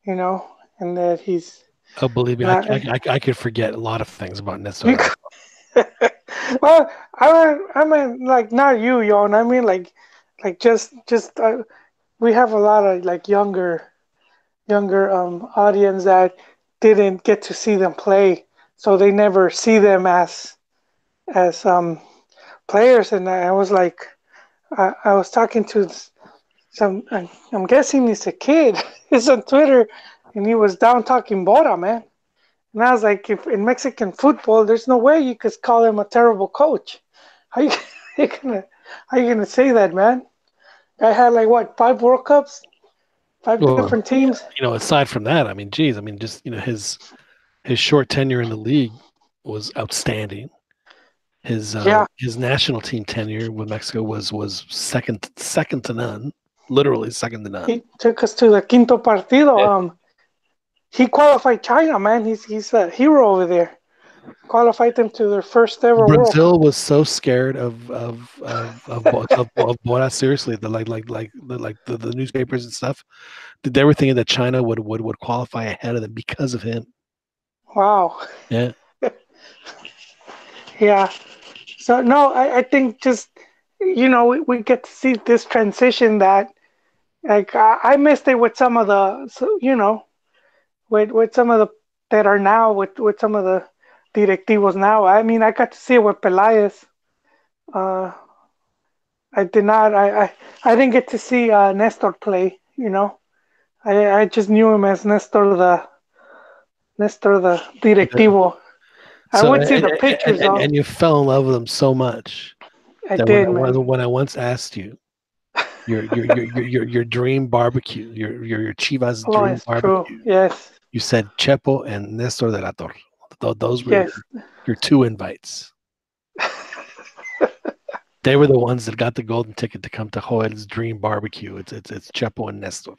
S2: you know, and that he's
S1: Oh, believe me,
S2: not.
S1: I could forget a lot of things about Nestor.
S2: You, well, I mean, like not you, Yon. I mean, like just we have a lot of like younger audience that didn't get to see them play, so they never see them as players. And I was like, I was talking to some. I'm guessing he's a kid. He's on Twitter, and he was down talking Bora, man. And I was like, if in Mexican football, there's no way you could call him a terrible coach. How you, you gonna how you gonna say that, man? I had like what 5 World Cups, 5 different
S1: Well,
S2: teams.
S1: aside from that, I mean, geez, I mean, just his short tenure in the league was outstanding.
S2: Yeah,
S1: His national team tenure with Mexico was second to none, literally second to none.
S2: he took us to the quinto partido.
S1: Yeah.
S2: He qualified China, man. He's a hero over there. Qualified them to their first ever World
S1: Brazil
S2: Cup.
S1: was so scared of Bora. Seriously, the newspapers and stuff. They were thinking that China would qualify ahead of them because of him.
S2: Wow.
S1: Yeah.
S2: Yeah. So no, I think just we get to see this transition that like I missed it with some of the with some of the that are now with some of the directivos now. I mean, I got to see it with Pelaez. Uh, I did not. I didn't get to see Nestor play. I just knew him as Nestor the
S1: Yeah.
S2: directivo. I
S1: So
S2: would see the pictures though.
S1: and you fell in love with him so much
S2: I
S1: that
S2: did, man.
S1: when I once asked you your dream barbecue, your Chivas
S2: Oh,
S1: dream
S2: it's true.
S1: barbecue,
S2: Yes,
S1: you said Chepo and Nestor de la Torre. Those were
S2: yes.
S1: your two invites. They were the ones that got the golden ticket to come to Joel's dream barbecue. It's Chepo and Nestor.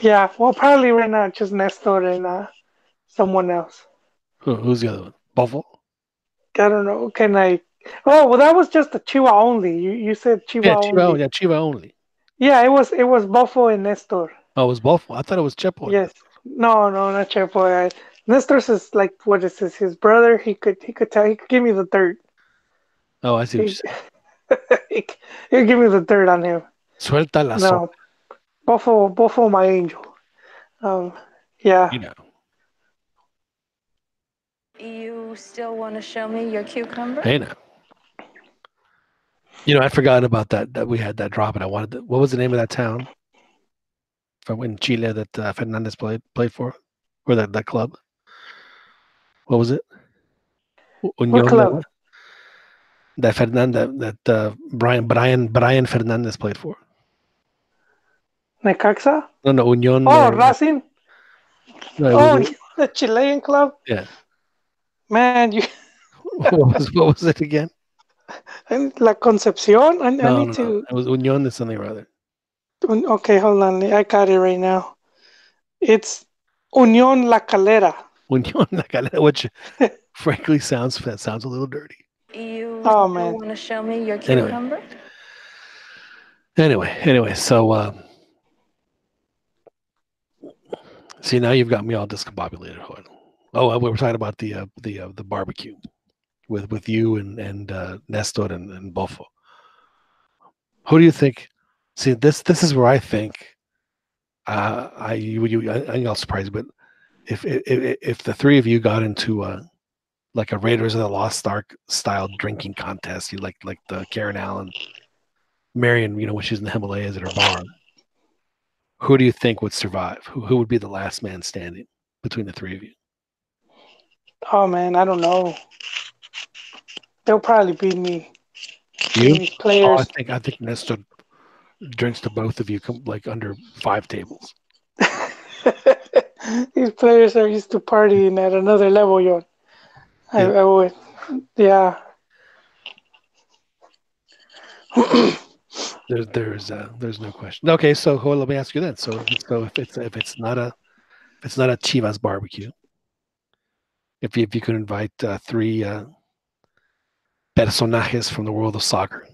S2: Yeah, well, probably right now just Nestor and someone else.
S1: Who's the other one? Buffalo?
S2: I don't know. Can I? Oh, well, that was just the Chihuahua only. You said
S1: Yeah,
S2: Chihuahua
S1: Chiva.
S2: only.
S1: Yeah, Chiva only.
S2: Yeah, it was Buffalo and Nestor.
S1: Oh, it was Buffalo. I thought it was Chepo and
S2: Yes.
S1: Nestor.
S2: No, no, not Chapoy. Nestor's is like what is this? His brother. He could tell. He could give me the dirt.
S1: Oh, I see what
S2: He,
S1: you're saying.
S2: he'll give me the dirt on him.
S1: Suelta la sopa.
S2: No, Buffalo, my angel. Um, yeah.
S1: You know.
S5: You still want to show me your cucumber?
S1: Hey now. I'd forgotten about that we had that drop, and I wanted what was the name of that town from in Chile that Fernandez played for, or that club? What was it?
S2: What
S1: Union
S2: club?
S1: that Fernandez that Brian Fernandez played for.
S2: Necaxa?
S1: No, Union.
S2: Oh, Racing.
S1: No, it
S2: Oh,
S1: was
S2: the Chilean club.
S1: yeah.
S2: Man, you
S1: What was it again?
S2: La Concepcion. I
S1: No,
S2: need
S1: no, no.
S2: to.
S1: It was Union de something or other.
S2: Okay, hold on. I got it right now. It's Unión La Calera.
S1: Union, which frankly sounds a little dirty.
S5: You
S2: Oh
S5: still
S2: man.
S5: want to show me your
S1: Anyway.
S5: cucumber?
S1: Anyway, so see now you've got me all discombobulated. Oh, we were talking about the barbecue with you and Nestor and Bofo. Who do you think? See, this is where I think I think I'll surprise you, but if the three of you got into like a Raiders of the Lost Ark style drinking contest. You like the Karen Allen, Marion, when she's in the Himalayas at her bar. Who do you think would survive? Who would be the last man standing between the three of you?
S2: Oh man, I don't know. They'll probably beat me.
S1: You?
S2: These
S1: Oh,
S2: players.
S1: I think Nesta drinks to both of you like under 5 tables.
S2: These players are used to partying at another level, yo.
S1: Yeah.
S2: I would, yeah.
S1: There's no question. Okay, so let me ask you then. So if it's not a Chivas barbecue, if you could invite three personajes from the world of soccer,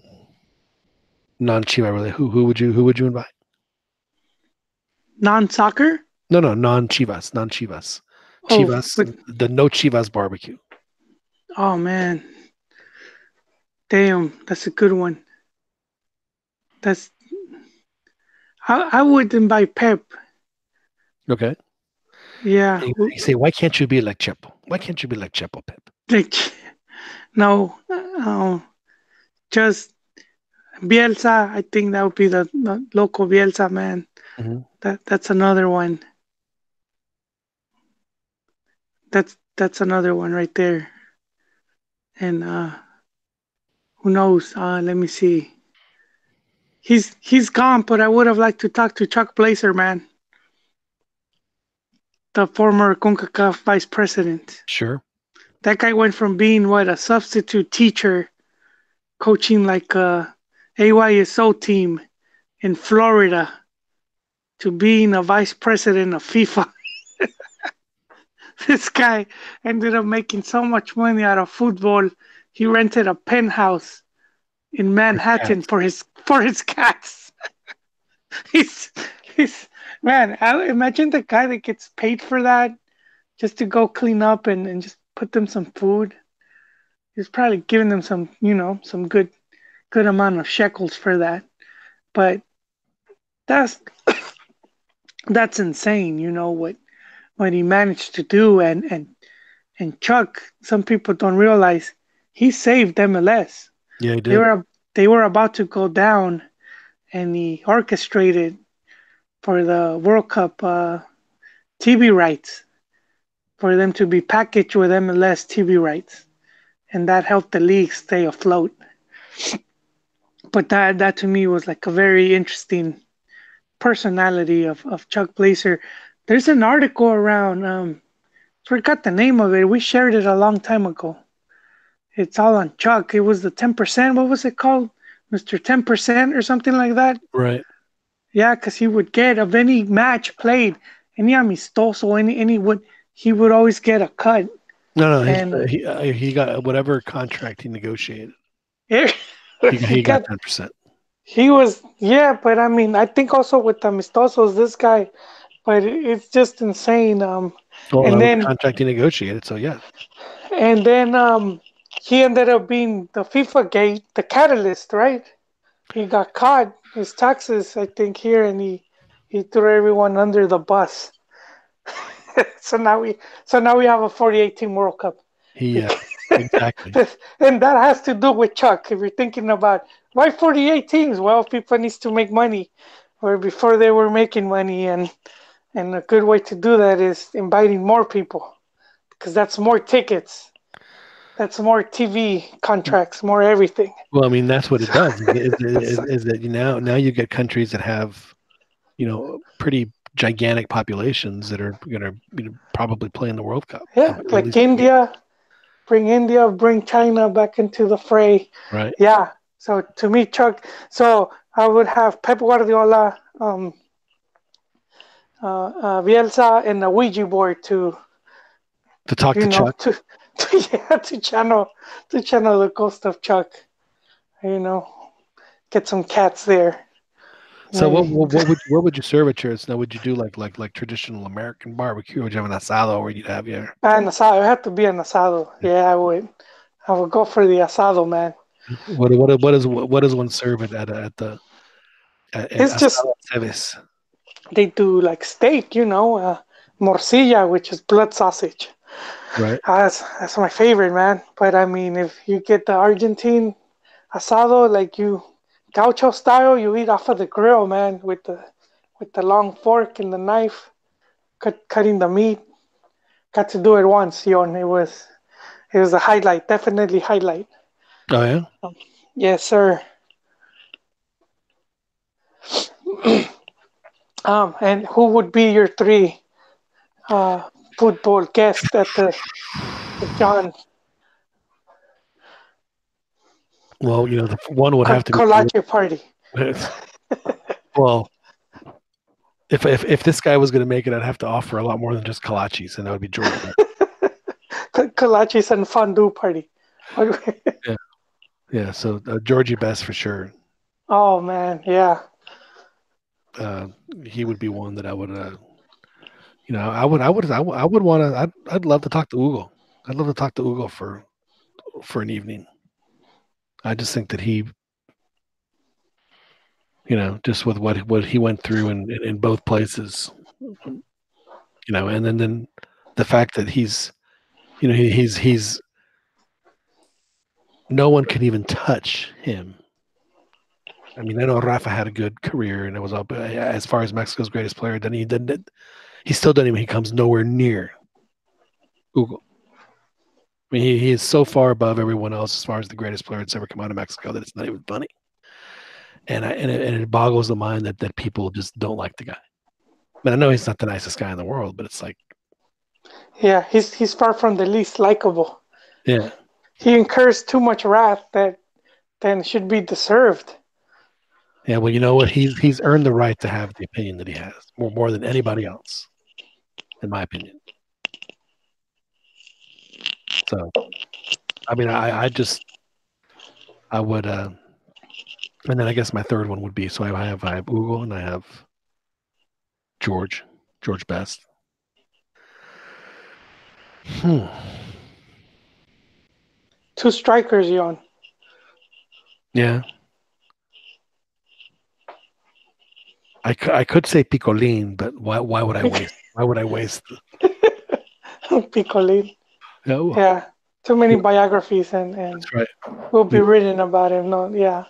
S1: non-Chiva really, who would you invite?
S2: Non-soccer?
S1: No, non-Chivas.
S2: Oh,
S1: Chivas,
S2: but
S1: the no Chivas barbecue.
S2: oh man, damn, that's a good one. That's I would invite Pep.
S1: Okay.
S2: Yeah,
S1: You say, why can't you be like Chepo? Why can't you be like Chepo, Pep?
S2: like no, just Bielsa. I think that would be the local Bielsa man.
S1: Mm-hmm.
S2: That's another one. That's another one right there. And who knows? Let me see. He's gone, but I would have liked to talk to Chuck Blazer, man, the former CONCACAF vice president.
S1: Sure.
S2: That guy went from being a substitute teacher coaching like a AYSO team in Florida to being a vice president of FIFA. This guy ended up making so much money out of football. He rented a penthouse in Manhattan
S1: Cats.
S2: for his cats. he's he's man. I imagine the guy that gets paid for that just to go clean up and just put them some food. He's probably giving them some good amount of shekels for that. But that's that's insane. What he managed to do, and Chuck. Some people don't realize he saved MLS.
S1: Yeah, he
S2: They
S1: did.
S2: were about to go down, and he orchestrated for the World Cup TV rights for them to be packaged with MLS TV rights, and that helped the league stay afloat. But that to me was like a very interesting personality of Chuck Blazer. There's an article around. Forgot the name of it. We shared it a long time ago. It's all on Chuck. It was the 10%. What was it called? Mr. 10% or something like that.
S1: Right.
S2: Yeah, because he would get of any match played, any amistoso, he would always get a cut.
S1: No,
S2: And
S1: he got whatever contract he negotiated.
S2: he
S1: He got 10%.
S2: He was, yeah, but I mean, I think also with amistosos, this guy, but it's just insane.
S1: Well, that
S2: And
S1: was the
S2: then
S1: contract he negotiated. So yeah.
S2: and then he ended up being the FIFA gate, the catalyst, right? He got caught his taxes, I think, here, and he threw everyone under the bus. so now we have a 48 team World Cup.
S1: He exactly.
S2: And that has to do with Chuck. If you're thinking about why 48 teams, well, FIFA needs to make money, where before they were making money, and a good way to do that is inviting more people, because that's more tickets, that's more TV contracts, more everything.
S1: Well, I mean, that's what it does. Is that now you get countries that have pretty gigantic populations that are going to probably play in the World Cup.
S2: Yeah,
S1: At
S2: like
S1: least,
S2: India, bring China back into the fray.
S1: right.
S2: Yeah. So to me, Chuck. So I would have Pep Guardiola, Bielsa, and a Ouija board
S1: To talk to Chuck.
S2: to channel the ghost of Chuck. You know, get some cats there.
S1: So
S2: Maybe.
S1: what would you serve at yours? Now, would you do like traditional American barbecue, or would you have an asado, or you'd have your
S2: An asado. It had to be an asado. Yeah, I would. I would go for the asado, man.
S1: what does one serve at
S2: It's just
S1: asado service?
S2: they do like steak, morcilla, which is blood sausage.
S1: Right.
S2: That's my favorite, man. But I mean, if you get the Argentine asado, like you gaucho style, you eat off of the grill, man, with the long fork and the knife, cutting the meat. Got to do it once, Yon. It was a highlight, definitely highlight.
S1: Oh yeah.
S2: Yes, sir. And who would be your three uh, football guests at the John
S1: Well, the one would have to be.
S2: Kolache party?
S1: Well, if this guy was going to make it, I'd have to offer a lot more than just kolaches, and that would be George.
S2: Kolaches and fondue party.
S1: Yeah. Yeah. So Georgie Best for sure.
S2: Oh man, yeah.
S1: He would be one that I would. I would want to. I'd love to talk to Ugo. I'd love to talk to Ugo for an evening. I just think that he, just with what he went through in both places, and then the fact that he's no one can even touch him. I mean, I know Rafa had a good career and it was up as far as Mexico's greatest player. Then he still doesn't even. He comes nowhere near Ugo. I mean, he is so far above everyone else as far as the greatest player that's ever come out of Mexico that it's not even funny. And it boggles the mind that people just don't like the guy. But I know he's not the nicest guy in the world, but it's like,
S2: Yeah, he's far from the least likable.
S1: yeah,
S2: He incurs too much wrath than should be deserved.
S1: yeah. Well, you know what? He's earned the right to have the opinion that he has more than anybody else, in my opinion. So, I mean, I would, and then I guess my third one would be, so I have Ugo and I have George Best.
S2: Two strikers, Yon.
S1: Yeah. I could say Picolin, but why would I waste? Why would I waste?
S2: Picolin.
S1: No,
S2: Yeah, too many biographies and
S1: that's right.
S2: will be written about him. No, yeah,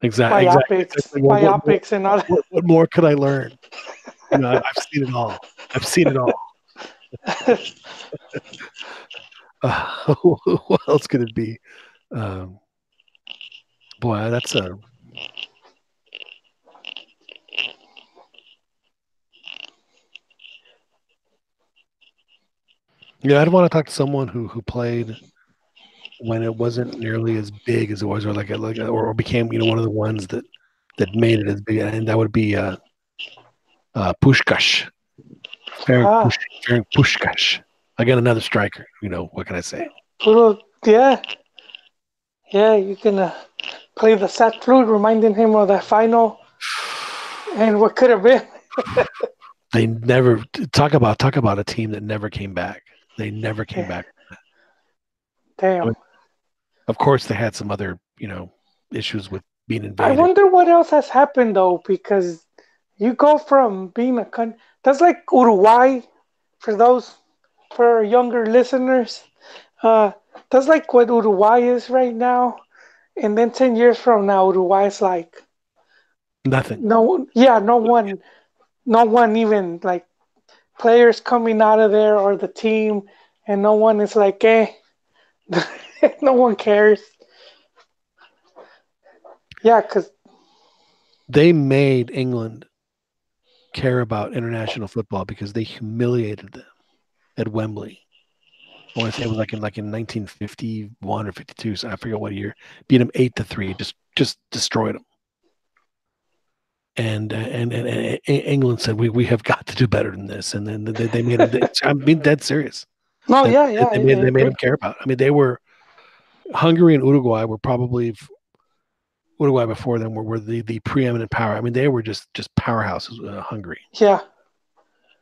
S1: Exactly.
S2: biopics and all that.
S1: What more could I learn? I've seen it all. I've seen it all. What else could it be? Boy, that's a. Yeah, I'd want to talk to someone who played when it wasn't nearly as big as it was, or became one of the ones that made it as big, and that would be Puskás. Ferenc Puskás. Again, another striker. What can I say?
S2: Yeah, you can play the sad flute, reminding him of that final and what could have been.
S1: They never talk about a team that never came back. They never came back.
S2: Damn.
S1: Of course, they had some other, issues with being invaded.
S2: I wonder what else has happened though, because you go from being a country that's like Uruguay for our younger listeners. That's like what Uruguay is right now, and then 10 years from now, Uruguay is like
S1: nothing.
S2: No one even like players coming out of there or the team, and no one is like, no one cares. Yeah, because
S1: they made England care about international football because they humiliated them at Wembley. I want to say it was like in 1951 or 52, so I forget what year. Beat them 8-3, just destroyed them. And England said we have got to do better than this, and then they made them. I'm being dead serious.
S2: No,
S1: they,
S2: yeah,
S1: they made them care about it. I mean, they were Hungary and Uruguay were probably Uruguay before them were the preeminent power. I mean, they were just powerhouses. Hungary.
S2: Yeah.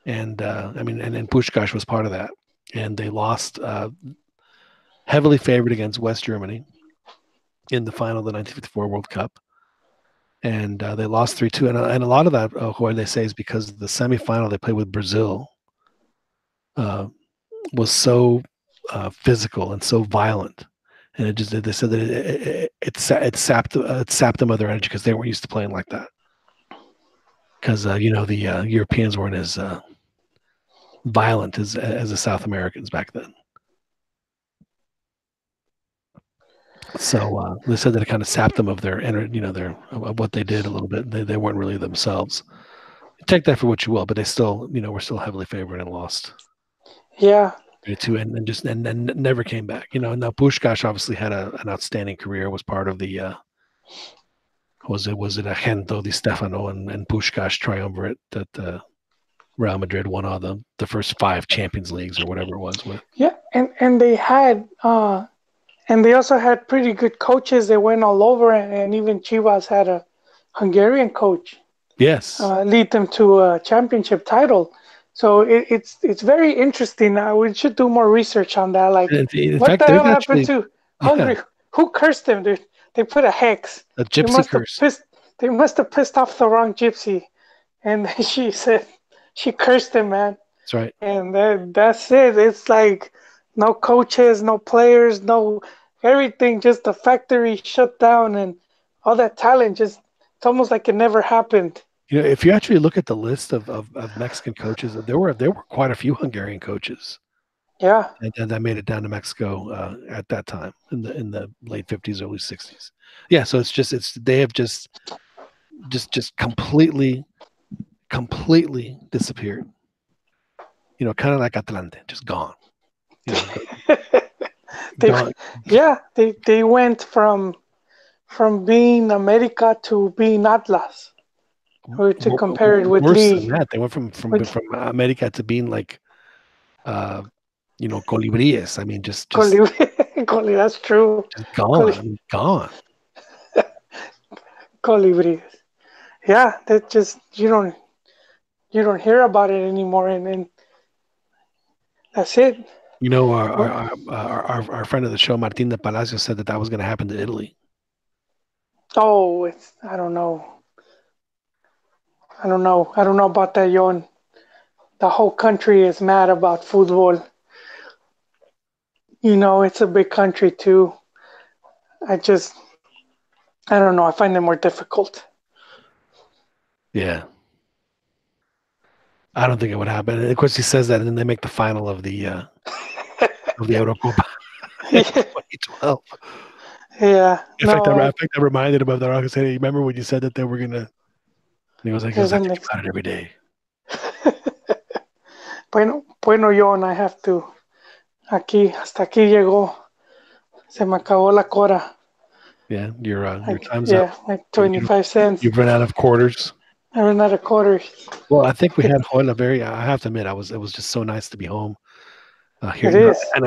S1: And and Puskás was part of that. And they lost heavily favored against West Germany in the final of the 1954 World Cup. And they lost 3-2. And a lot of that, what they say, is because the semifinal they played with Brazil. was so physical and so violent, and they said that it sapped them of their energy because they weren't used to playing like that. Because the Europeans weren't as violent as the South Americans back then. So they said that it kind of sapped them of their energy, of what they did a little bit. They weren't really themselves. Take that for what you will, but they still, were still heavily favored and lost.
S2: Yeah.
S1: And never came back. Now Puskás obviously had an outstanding career. Was part of the was it Agento Di Stefano and Puskás triumvirate that Real Madrid won all the first 5 Champions Leagues or whatever it was with.
S2: Yeah, and they had and they also had pretty good coaches that went all over, and even Chivas had a Hungarian coach.
S1: Yes.
S2: Lead them to a championship title. So it's very interesting. We should do more research on that. Like, what the hell happened to Hungary? Yeah. Who cursed them, dude? They put a hex.
S1: A gypsy curse.
S2: They must have pissed off the wrong gypsy. And she said she cursed him, man.
S1: That's right.
S2: And that's it. It's like no coaches, no players, no everything. Just the factory shut down and all that talent just, it's almost like it never happened.
S1: If you actually look at the list of Mexican coaches, there were quite a few Hungarian coaches.
S2: Yeah,
S1: and that made it down to Mexico at that time in the late 50s, early 60s. Yeah, so they have just completely disappeared. Kind of like Atlante, just gone.
S2: Gone. Yeah, they went from being America to being Atlas. Or to compare it with League.
S1: They went from America to being like, colibríes. I mean, just
S2: that's true.
S1: Just gone, gone.
S2: Colibríes. Yeah, that just you don't hear about it anymore, and that's it.
S1: Our friend of the show, Martín de Palacio, said that was going to happen to Italy.
S2: Oh, I don't know. I don't know about that, Yon. The whole country is mad about football. It's a big country too. I don't know. I find it more difficult.
S1: Yeah. I don't think it would happen. And of course, he says that, and then they make the final of the Eurocopa 2012.
S2: Yeah.
S1: In fact, that reminded him of that. I said, hey, remember when you said that they were going to... And he was like, I think about it every day.
S2: Bueno, John, I have to. Hasta aquí llegó. Se me acabó la cora.
S1: Yeah, your time's up.
S2: Yeah, like 25 cents.
S1: You've run out of quarters.
S2: I ran out of quarters.
S1: Well, I think we had Joel I have to admit, it was just so nice to be home. Here.
S2: It is.
S1: And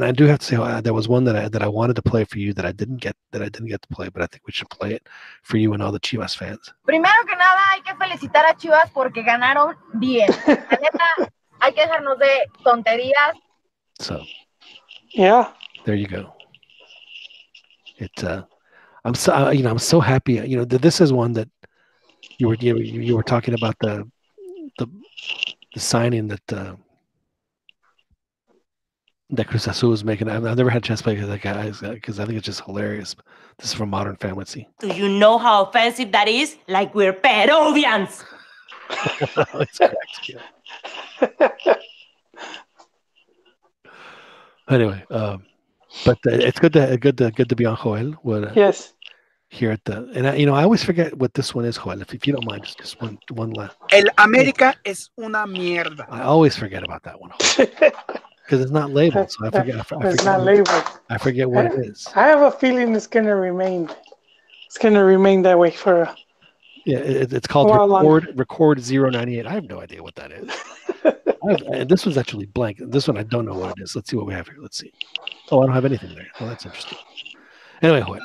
S1: I do have to say, there was one that I wanted to play for you that I didn't get to play, but I think we should play it for you and all the Chivas fans.
S5: Primero que nada, hay que felicitar a Chivas porque ganaron bien. La neta, hay que dejarnos de tonterías.
S1: So,
S2: yeah,
S1: there you go. I'm so happy. This is one that you were talking about the signing that Cruz Azul is making. I've never had a chance to play with that guy because I think it's just hilarious. This is from Modern Family.
S4: Do you know how offensive that is? Like we're Peruvians.
S1: It's correct. Yeah. Anyway, but it's good to be on Joel.
S2: Yes.
S1: Here at I always forget what this one is, Joel. If you don't mind, just one last.
S6: El América es una mierda.
S1: I always forget about that one. Because it's not labeled, so I forget.
S2: It's not labeled.
S1: I forget what it is.
S2: I have a feeling it's gonna remain. It's gonna remain that way for.
S1: Yeah, it's called Record 098. I have no idea what that is. And this one's actually blank. This one I don't know what it is. Let's see what we have here. Let's see. Oh, I don't have anything there. Well, that's interesting. Anyway,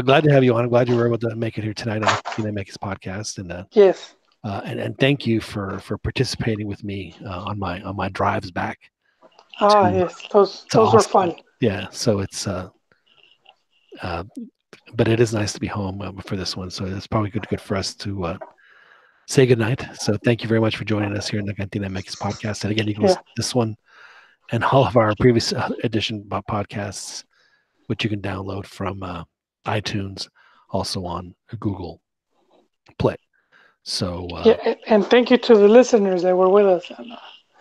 S1: glad to have you on. I'm glad you were able to make it here tonight on the CantinaMX podcast. And
S2: yes.
S1: And thank you for participating with me on my drives back.
S2: Yes, those were fun.
S1: Yeah, so it's but it is nice to be home for this one. So it's probably good for us to say goodnight. So thank you very much for joining us here in the CantinaMX podcast. And again, you can listen to this one and all of our previous edition podcasts, which you can download from iTunes, also on Google Play. So
S2: and thank you to the listeners that were with us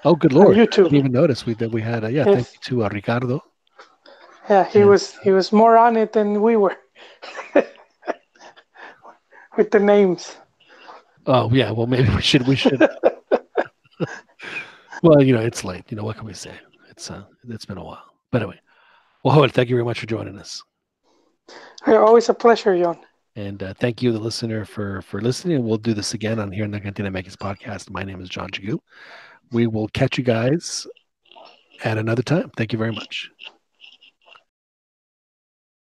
S1: oh, good
S2: on
S1: Lord! I
S2: YouTube.
S1: didn't even notice we had thank
S2: Yes.
S1: you to Ricardo.
S2: Yeah, he was more on it than we were with the names.
S1: Oh yeah, well maybe we should. Well, it's late. What can we say? It's been a while. But anyway, well, Howard, thank you very much for joining us.
S2: Always a pleasure, Jon.
S1: And thank you, the listener, for listening. And we'll do this again on here in the CantinaMX podcast. My name is John Jagu. We will catch you guys at another time. Thank you very much.